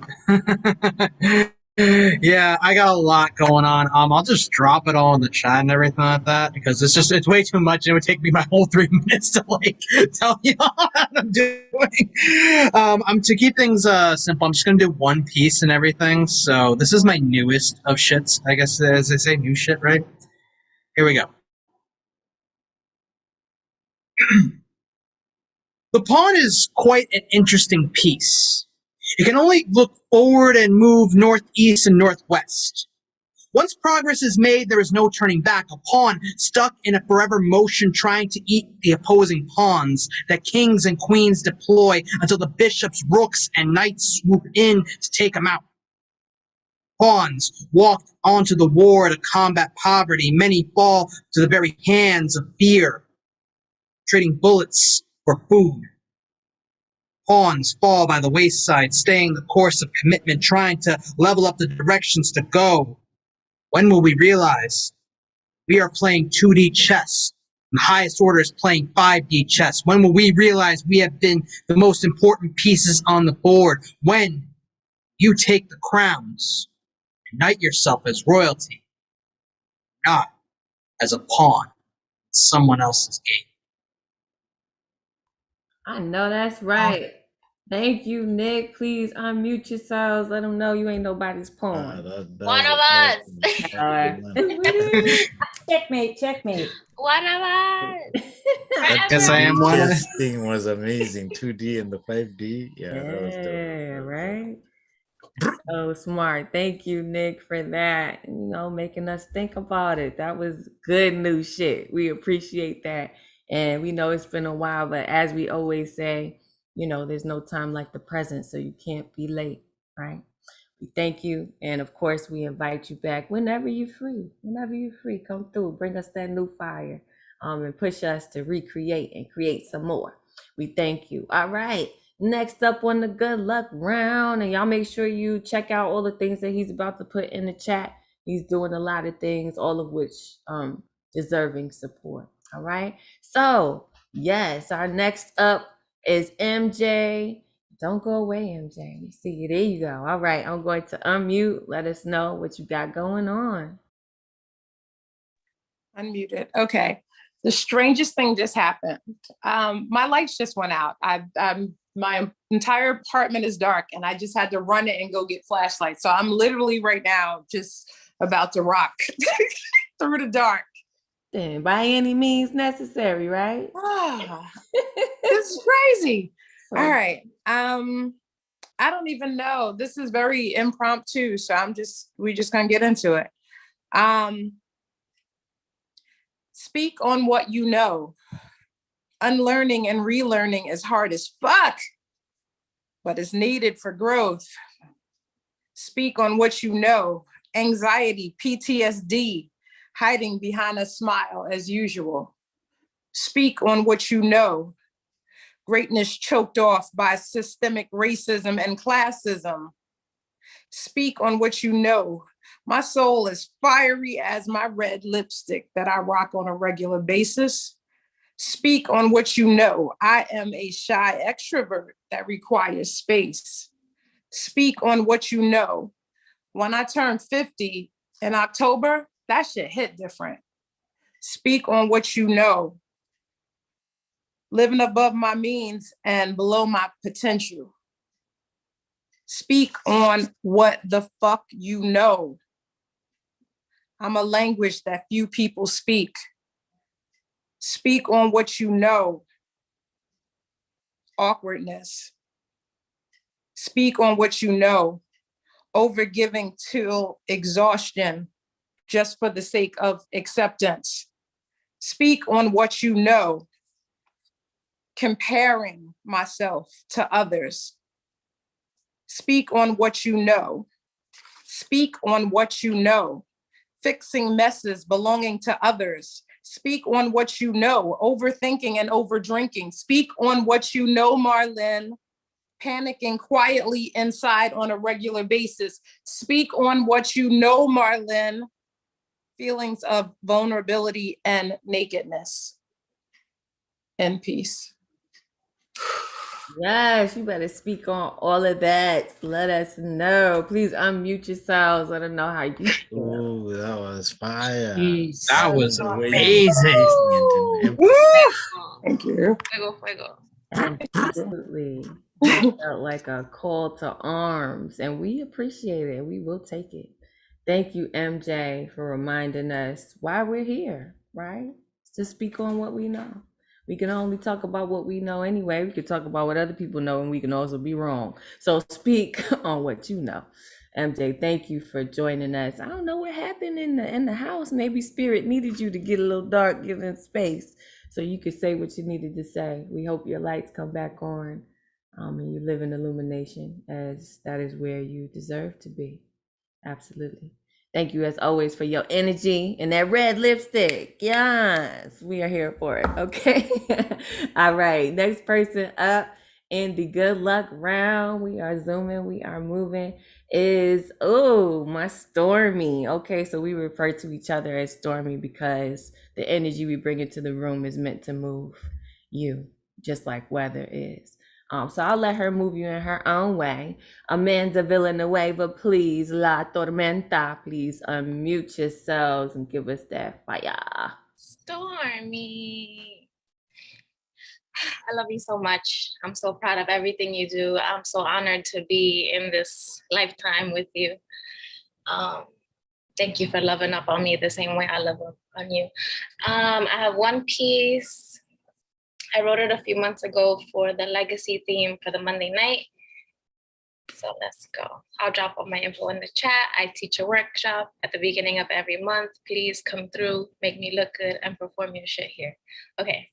Yeah, I got a lot going on. I'll just drop it all in the chat and everything like that because it's way too much. It would take me my whole 3 minutes to like tell you all what I'm doing. I'm to keep things simple. I'm just gonna do one piece and everything. So this is my newest of shits, I guess, as they say, new shit, right? Here we go. The pawn is quite an interesting piece. It can only look forward and move northeast and northwest. Once progress is made, there is no turning back. A pawn stuck in a forever motion trying to eat the opposing pawns that kings and queens deploy until the bishops, rooks, and knights swoop in to take them out. Pawns walk onto the war to combat poverty. Many fall to the very hands of fear, trading bullets for food. Pawns fall by the wayside, staying the course of commitment, trying to level up the directions to go. When will we realize we are playing 2D chess and the highest order is playing 5D chess? When will we realize we have been the most important pieces on the board? When you take the crowns and knight yourself as royalty, not as a pawn in someone else's game. I know that's right. Thank you, Nick. Please unmute yourselves. Let them know you ain't nobody's pawn. One of us. Checkmate, checkmate. One of us. I guess I am one. This thing was amazing. 2D and the 5D. Yeah, that was dope. Yeah, right? So smart. Thank you, Nick, for that. Making us think about it. That was good new shit. We appreciate that. And we know it's been a while, but as we always say, there's no time like the present, so you can't be late, right? We thank you. And of course, we invite you back whenever you're free. Whenever you're free, come through, bring us that new fire, and push us to recreate and create some more. We thank you. All right. Next up on the good luck round, and y'all make sure you check out all the things that he's about to put in the chat. He's doing a lot of things, all of which deserving support. All right. So yes, our next up is MJ. Don't go away, MJ. You see, there you go. All right, I'm going to unmute. Let us know what you got going on. Unmuted. Okay. The strangest thing just happened. My lights just went out. My entire apartment is dark, and I just had to run it and go get flashlights. So I'm literally right now just about to rock through the dark. Then by any means necessary, right? This is crazy. All right. I don't even know. This is very impromptu, so we just gonna get into it. Speak on what you know. Unlearning and relearning is hard as fuck, but it's needed for growth. Speak on what you know. Anxiety, PTSD, hiding behind a smile as usual. Speak on what you know. Greatness choked off by systemic racism and classism. Speak on what you know. My soul is fiery as my red lipstick that I rock on a regular basis. Speak on what you know. I am a shy extrovert that requires space. Speak on what you know. When I turned 50 in October, that shit hit different. Speak on what you know. Living above my means and below my potential. Speak on what the fuck you know. I'm a language that few people speak. Speak on what you know. Awkwardness. Speak on what you know. Overgiving till exhaustion just for the sake of acceptance. Speak on what you know. Comparing myself to others. Speak on what you know. Speak on what you know. Fixing messes belonging to others. Speak on what you know. Overthinking and overdrinking. Speak on what you know, Marlene. Panicking quietly inside on a regular basis. Speak on what you know, Marlene. Feelings of vulnerability and nakedness. In peace. Yes, you better speak on all of that. Let us know. Please unmute yourselves. Let them know how you feel. Ooh, that was fire. That was The way you amazing. and Woo! Thank you. Fuego, fuego. Absolutely. It felt like a call to arms, and we appreciate it. We will take it. Thank you, MJ, for reminding us why we're here, right? To speak on what we know. We can only talk about what we know anyway. We could talk about what other people know, and we can also be wrong. So speak on what you know. MJ, thank you for joining us. I don't know what happened in the house. Maybe spirit needed you to get a little dark, giving space, so you could say what you needed to say. We hope your lights come back on, and you live in illumination, as that is where you deserve to be. Absolutely. Thank you as always for your energy and that red lipstick. Yes, we are here for it. Okay. All right. Next person up in the good luck round. We are zooming. We are moving. Is my Stormy. Okay, so we refer to each other as Stormy because the energy we bring into the room is meant to move you, just like weather is. So I'll let her move you in her own way. Amanda Villanueva, please, La Tormenta, please unmute yourselves and give us that fire. Stormy. I love you so much. I'm so proud of everything you do. I'm so honored to be in this lifetime with you. Thank you for loving up on me the same way I love up on you. I have one piece. I wrote it a few months ago for the legacy theme for the Monday night. So let's go. I'll drop all my info in the chat. I teach a workshop at the beginning of every month. Please come through, make me look good, and perform your shit here. Okay.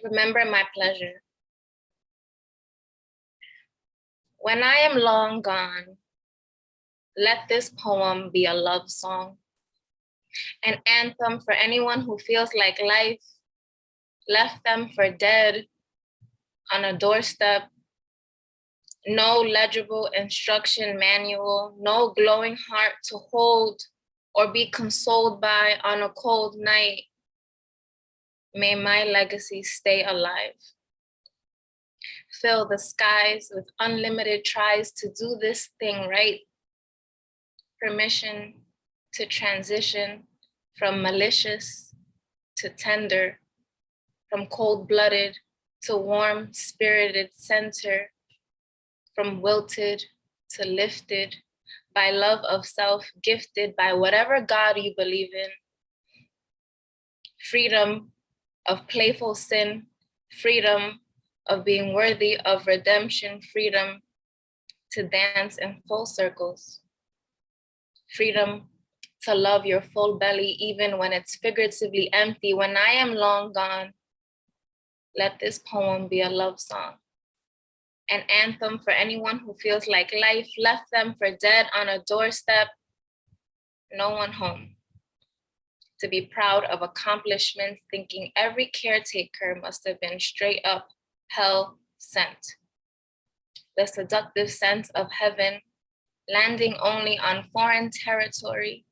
Remember my pleasure. When I am long gone, let this poem be a love song, an anthem for anyone who feels like life left them for dead on a doorstep. No legible instruction manual, no glowing heart to hold or be consoled by on a cold night. May my legacy stay alive. Fill the skies with unlimited tries to do this thing right. Permission to transition from malicious to tender, from cold-blooded to warm-spirited center, from wilted to lifted, by love of self, gifted by whatever God you believe in. Freedom of playful sin, freedom of being worthy of redemption, freedom to dance in full circles. Freedom to love your full belly even when it's figuratively empty. When I am long gone, let this poem be a love song, an anthem for anyone who feels like life left them for dead on a doorstep, no one home. To be proud of accomplishments, thinking every caretaker must have been straight up hell sent. The seductive sense of heaven, landing only on foreign territory,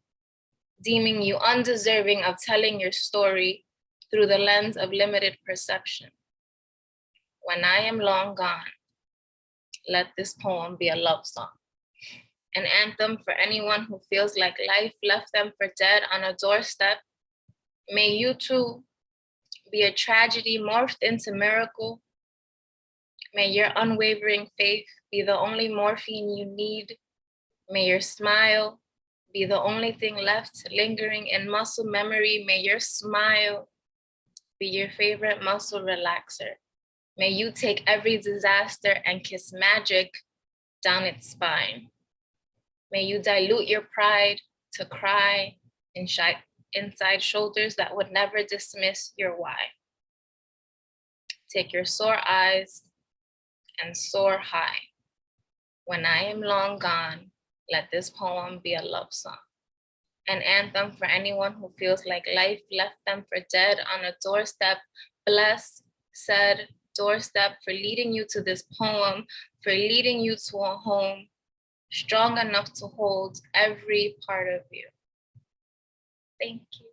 deeming you undeserving of telling your story through the lens of limited perception. When I am long gone, let this poem be a love song, an anthem for anyone who feels like life left them for dead on a doorstep. May you too be a tragedy morphed into miracle. May your unwavering faith be the only morphine you need. May your smile be the only thing left lingering in muscle memory. May your smile be your favorite muscle relaxer. May you take every disaster and kiss magic down its spine. May you dilute your pride to cry inside shoulders that would never dismiss your why. Take your sore eyes and soar high. When I am long gone, let this poem be a love song, an anthem for anyone who feels like life left them for dead on a doorstep. Bless said doorstep for leading you to this poem, for leading you to a home strong enough to hold every part of you. Thank you.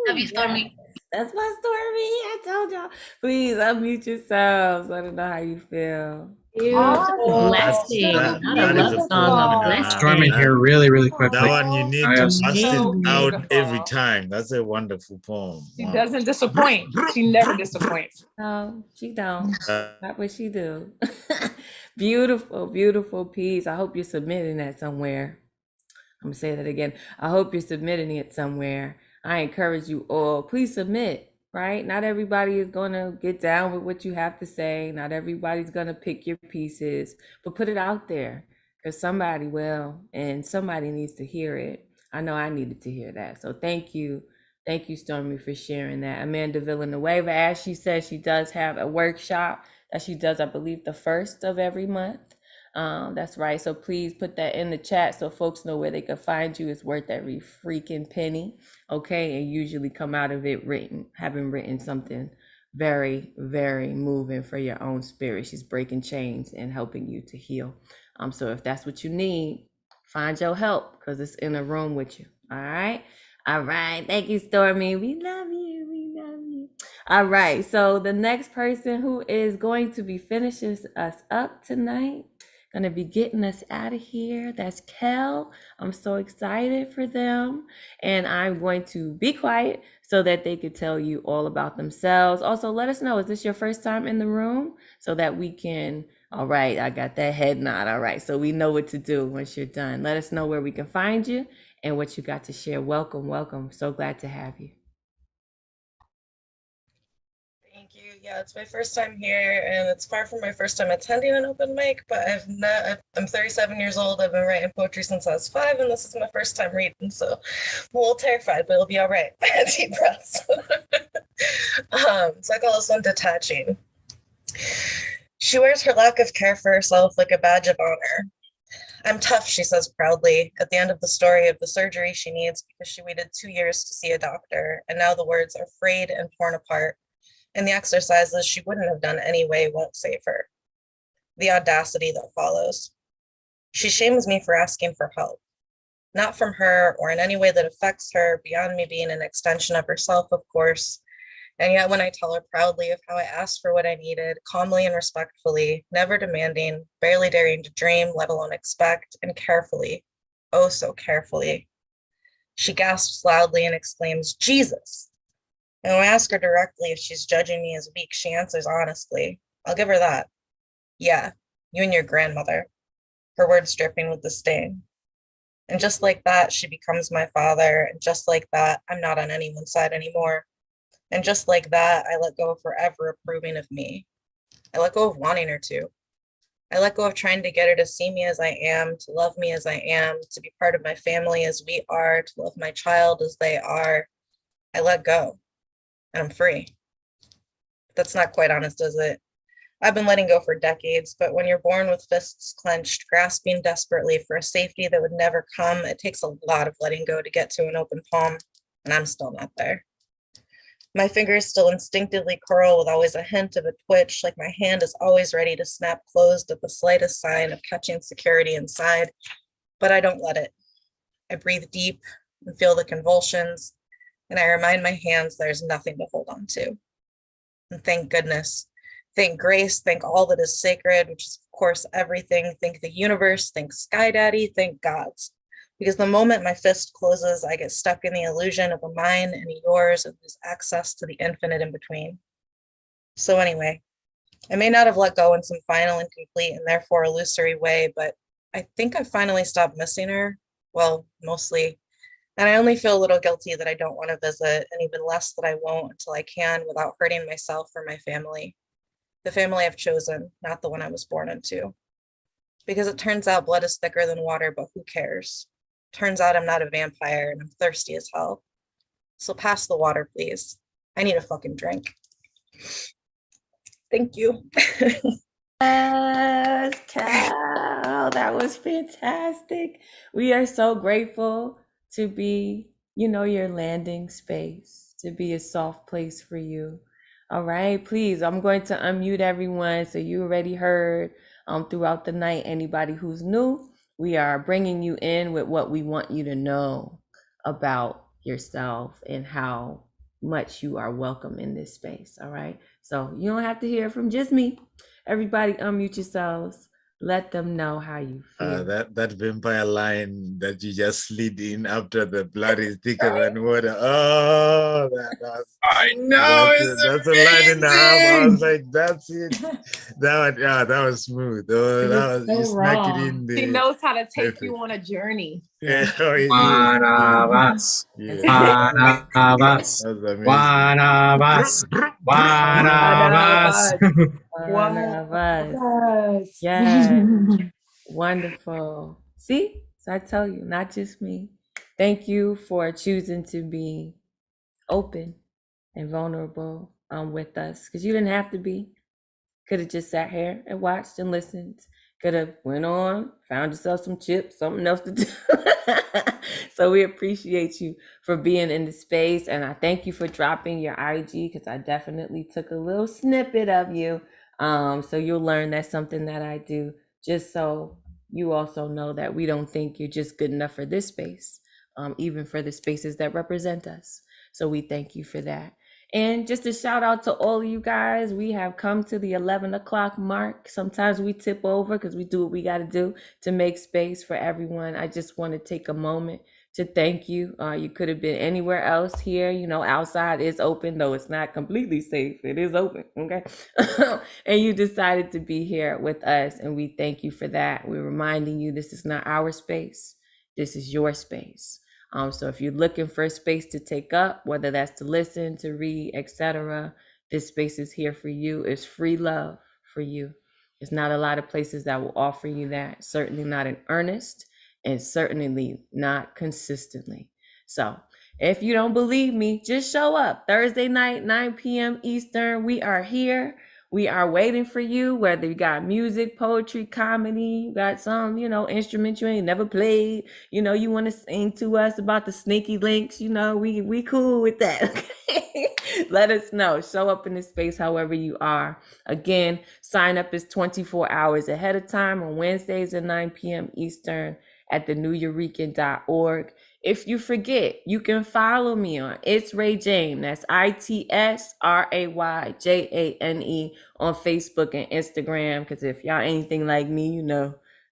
Love you, Stormy. That's my Stormy. I told y'all. Please unmute yourselves. Let them know how you feel. Blessing, not a that is love a song, poem, a you know. blessing. Stormy here really quickly. That one you need I to have bust it out Beautiful. every time. That's a wonderful poem. She Wow. doesn't disappoint. She never disappoints. No, she don't. Not what she do. Beautiful, beautiful piece. I hope you're submitting that somewhere. I'm gonna say that again. I hope you're submitting it somewhere. I encourage you all, please submit, right? Not everybody is gonna get down with what you have to say. Not everybody's gonna pick your pieces, but put it out there because somebody will, and somebody needs to hear it. I know I needed to hear that. So thank you. Thank you, Stormy, for sharing that. Amanda Villanueva, as she said, she does have a workshop that she does, I believe, the first of every month. That's right. So please put that in the chat so folks know where they can find you. It's worth every freaking penny. Okay. And usually come out of it having written something very, very moving for your own spirit. She's breaking chains and helping you to heal. So if that's what you need, find your help because it's in a room with you. All right. All right. Thank you, Stormy. We love you. We love you. All right. So the next person who is going to be finishing us up tonight, gonna be getting us out of here, that's Kel. I'm so excited for them. And I'm going to be quiet so that they could tell you all about themselves. Also, let us know, is this your first time in the room? So that we can, all right, I got that head nod. All right, so we know what to do once you're done. Let us know where we can find you and what you got to share. Welcome, welcome. So glad to have you. Thank you. Yeah, it's my first time here, and it's far from my first time attending an open mic, but I'm 37 years old. I've been writing poetry since I was 5, and this is my first time reading, so I'm a little terrified, but it'll be all right. Deep breaths. So I call this one detaching. She wears her lack of care for herself like a badge of honor. I'm tough, she says proudly, at the end of the story of the surgery she needs because she waited 2 years to see a doctor, and now the words are frayed and torn apart. And the exercises she wouldn't have done anyway won't save her. The audacity that follows. She shames me for asking for help, not from her or in any way that affects her beyond me being an extension of herself, of course. And yet when I tell her proudly of how I asked for what I needed, calmly and respectfully, never demanding, barely daring to dream, let alone expect, and carefully, oh so carefully, she gasps loudly and exclaims, Jesus. And when I ask her directly if she's judging me as weak, she answers honestly. I'll give her that. Yeah, you and your grandmother. Her words dripping with disdain. And just like that, she becomes my father. And just like that, I'm not on anyone's side anymore. And just like that, I let go of forever approving of me. I let go of wanting her to. I let go of trying to get her to see me as I am, to love me as I am, to be part of my family as we are, to love my child as they are. I let go. And I'm free. That's not quite honest, is it? I've been letting go for decades, but when you're born with fists clenched, grasping desperately for a safety that would never come, it takes a lot of letting go to get to an open palm, and I'm still not there. My fingers still instinctively curl with always a hint of a twitch, like my hand is always ready to snap closed at the slightest sign of catching security inside, but I don't let it. I breathe deep and feel the convulsions, and I remind my hands there's nothing to hold on to. And thank goodness, thank grace, thank all that is sacred, which is of course everything. Thank the universe, thank Sky Daddy, thank gods. Because the moment my fist closes, I get stuck in the illusion of a mine and a yours and lose access to the infinite in between. So anyway, I may not have let go in some final, incomplete, and therefore illusory way, but I think I finally stopped missing her. Well, mostly. And I only feel a little guilty that I don't want to visit, and even less that I won't until I can without hurting myself or my family. The family I've chosen, not the one I was born into. Because it turns out blood is thicker than water, but who cares? Turns out I'm not a vampire and I'm thirsty as hell. So pass the water, please. I need a fucking drink. Thank you. Yes, Cal, that was fantastic. We are so grateful to be, your landing space, to be a soft place for you. All right, please, I'm going to unmute everyone. So you already heard throughout the night, anybody who's new, we are bringing you in with what we want you to know about yourself and how much you are welcome in this space. All right. So you don't have to hear from just me. Everybody unmute yourselves. Let them know how you feel. That vampire line that you just slid in after the blood is thicker than water. Oh, I know. that's a line and a half. I was like, that's it. That was smooth. You snuck it in there. He knows how to take you on a journey. Yeah, oh, it One is. of us. Yeah. One of us. That was amazing. One of us. One of us. One of us. Yes. Wonderful. See? So I tell you, not just me. Thank you for choosing to be open and vulnerable with us, because you didn't have to be. Could have just sat here and watched and listened. Could have went on, found yourself some chips, something else to do. So we appreciate you for being in the space. And I thank you for dropping your IG, because I definitely took a little snippet of you. So you'll learn that's something that I do, just so you also know that we don't think you're just good enough for this space, even for the spaces that represent us. So we thank you for that. And just a shout out to all of you guys. We have come to the 11 o'clock mark. Sometimes we tip over because we do what we got to do to make space for everyone. I just want to take a moment to thank you. You could have been anywhere else here. You know, outside is open, though it's not completely safe. It is open, okay? And you decided to be here with us, and we thank you for that. We're reminding you this is not our space. This is your space. So if you're looking for a space to take up, whether that's to listen, to read, etc., this space is here for you. It's free love for you. There's not a lot of places that will offer you that. Certainly not in earnest, and certainly not consistently. So if you don't believe me, just show up. Thursday night, 9 p.m. Eastern. We are here. We are waiting for you, whether you got music, poetry, comedy, you got some, instrument you ain't never played, you want to sing to us about the sneaky links, we cool with that. Okay? Let us know. Show up in this space however you are. Again, sign up is 24 hours ahead of time on Wednesdays at 9 p.m. Eastern at theneweurekan.org. If you forget, you can follow me on It's Ray Jane. That's ITSRAYJANE on Facebook and Instagram. Because if y'all anything like me,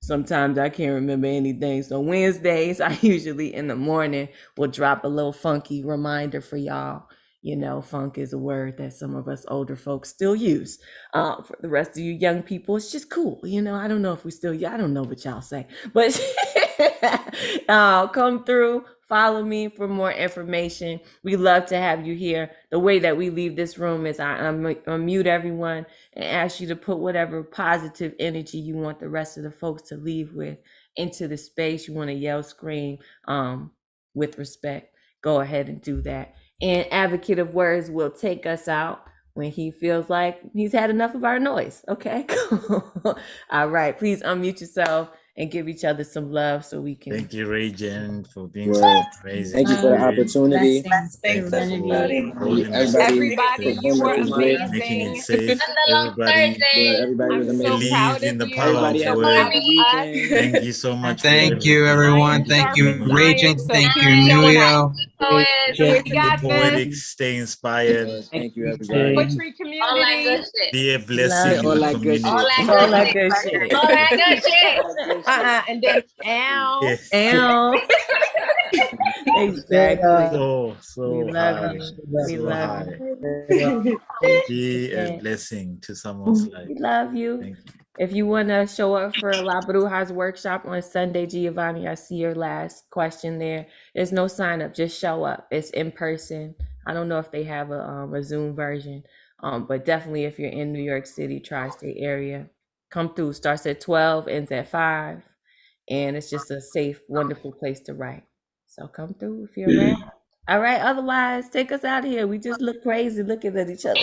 sometimes I can't remember anything. So Wednesdays, I usually in the morning will drop a little funky reminder for y'all. Funk is a word that some of us older folks still use. For the rest of you young people, it's just cool. I don't know if we still, I don't know what y'all say, but come through, follow me for more information. We love to have you here. The way that we leave this room is I unmute everyone and ask you to put whatever positive energy you want the rest of the folks to leave with into the space. You want to yell, scream, with respect, go ahead and do that. And Advocate of Words will take us out when he feels like he's had enough of our noise. Okay. All right. Please unmute yourself and give each other some love so we can. Thank you, Ray-Jen, for being so amazing. Thank you for the opportunity. Thanks for Everybody, you were amazing. Making it safe. Everybody was amazing. Believe in the power of Everybody word. weekend. Thank you so much. Thank you, everyone. Thank you, Rachel. Thank you, Emilio. The poetics, stay inspired. Thank you, everybody. Poetry community. Be a blessing All in the that good community. shit. All that good shit. All that good shit. And then, ow. Yes. Ow. Exactly. So We love high. you. We So love high. you. Be a blessing to someone's life. We love you. Thank you. If you want to show up for La Bruja's workshop on Sunday, Giovanni, I see your last question there. There's no sign up, just show up. It's in person. I don't know if they have a Zoom version, but definitely if you're in New York City, tri-state area, come through. Starts at 12, ends at 5, and it's just a safe, wonderful place to write. So come through if you're around. All right, otherwise, take us out of here. We just look crazy looking at each other.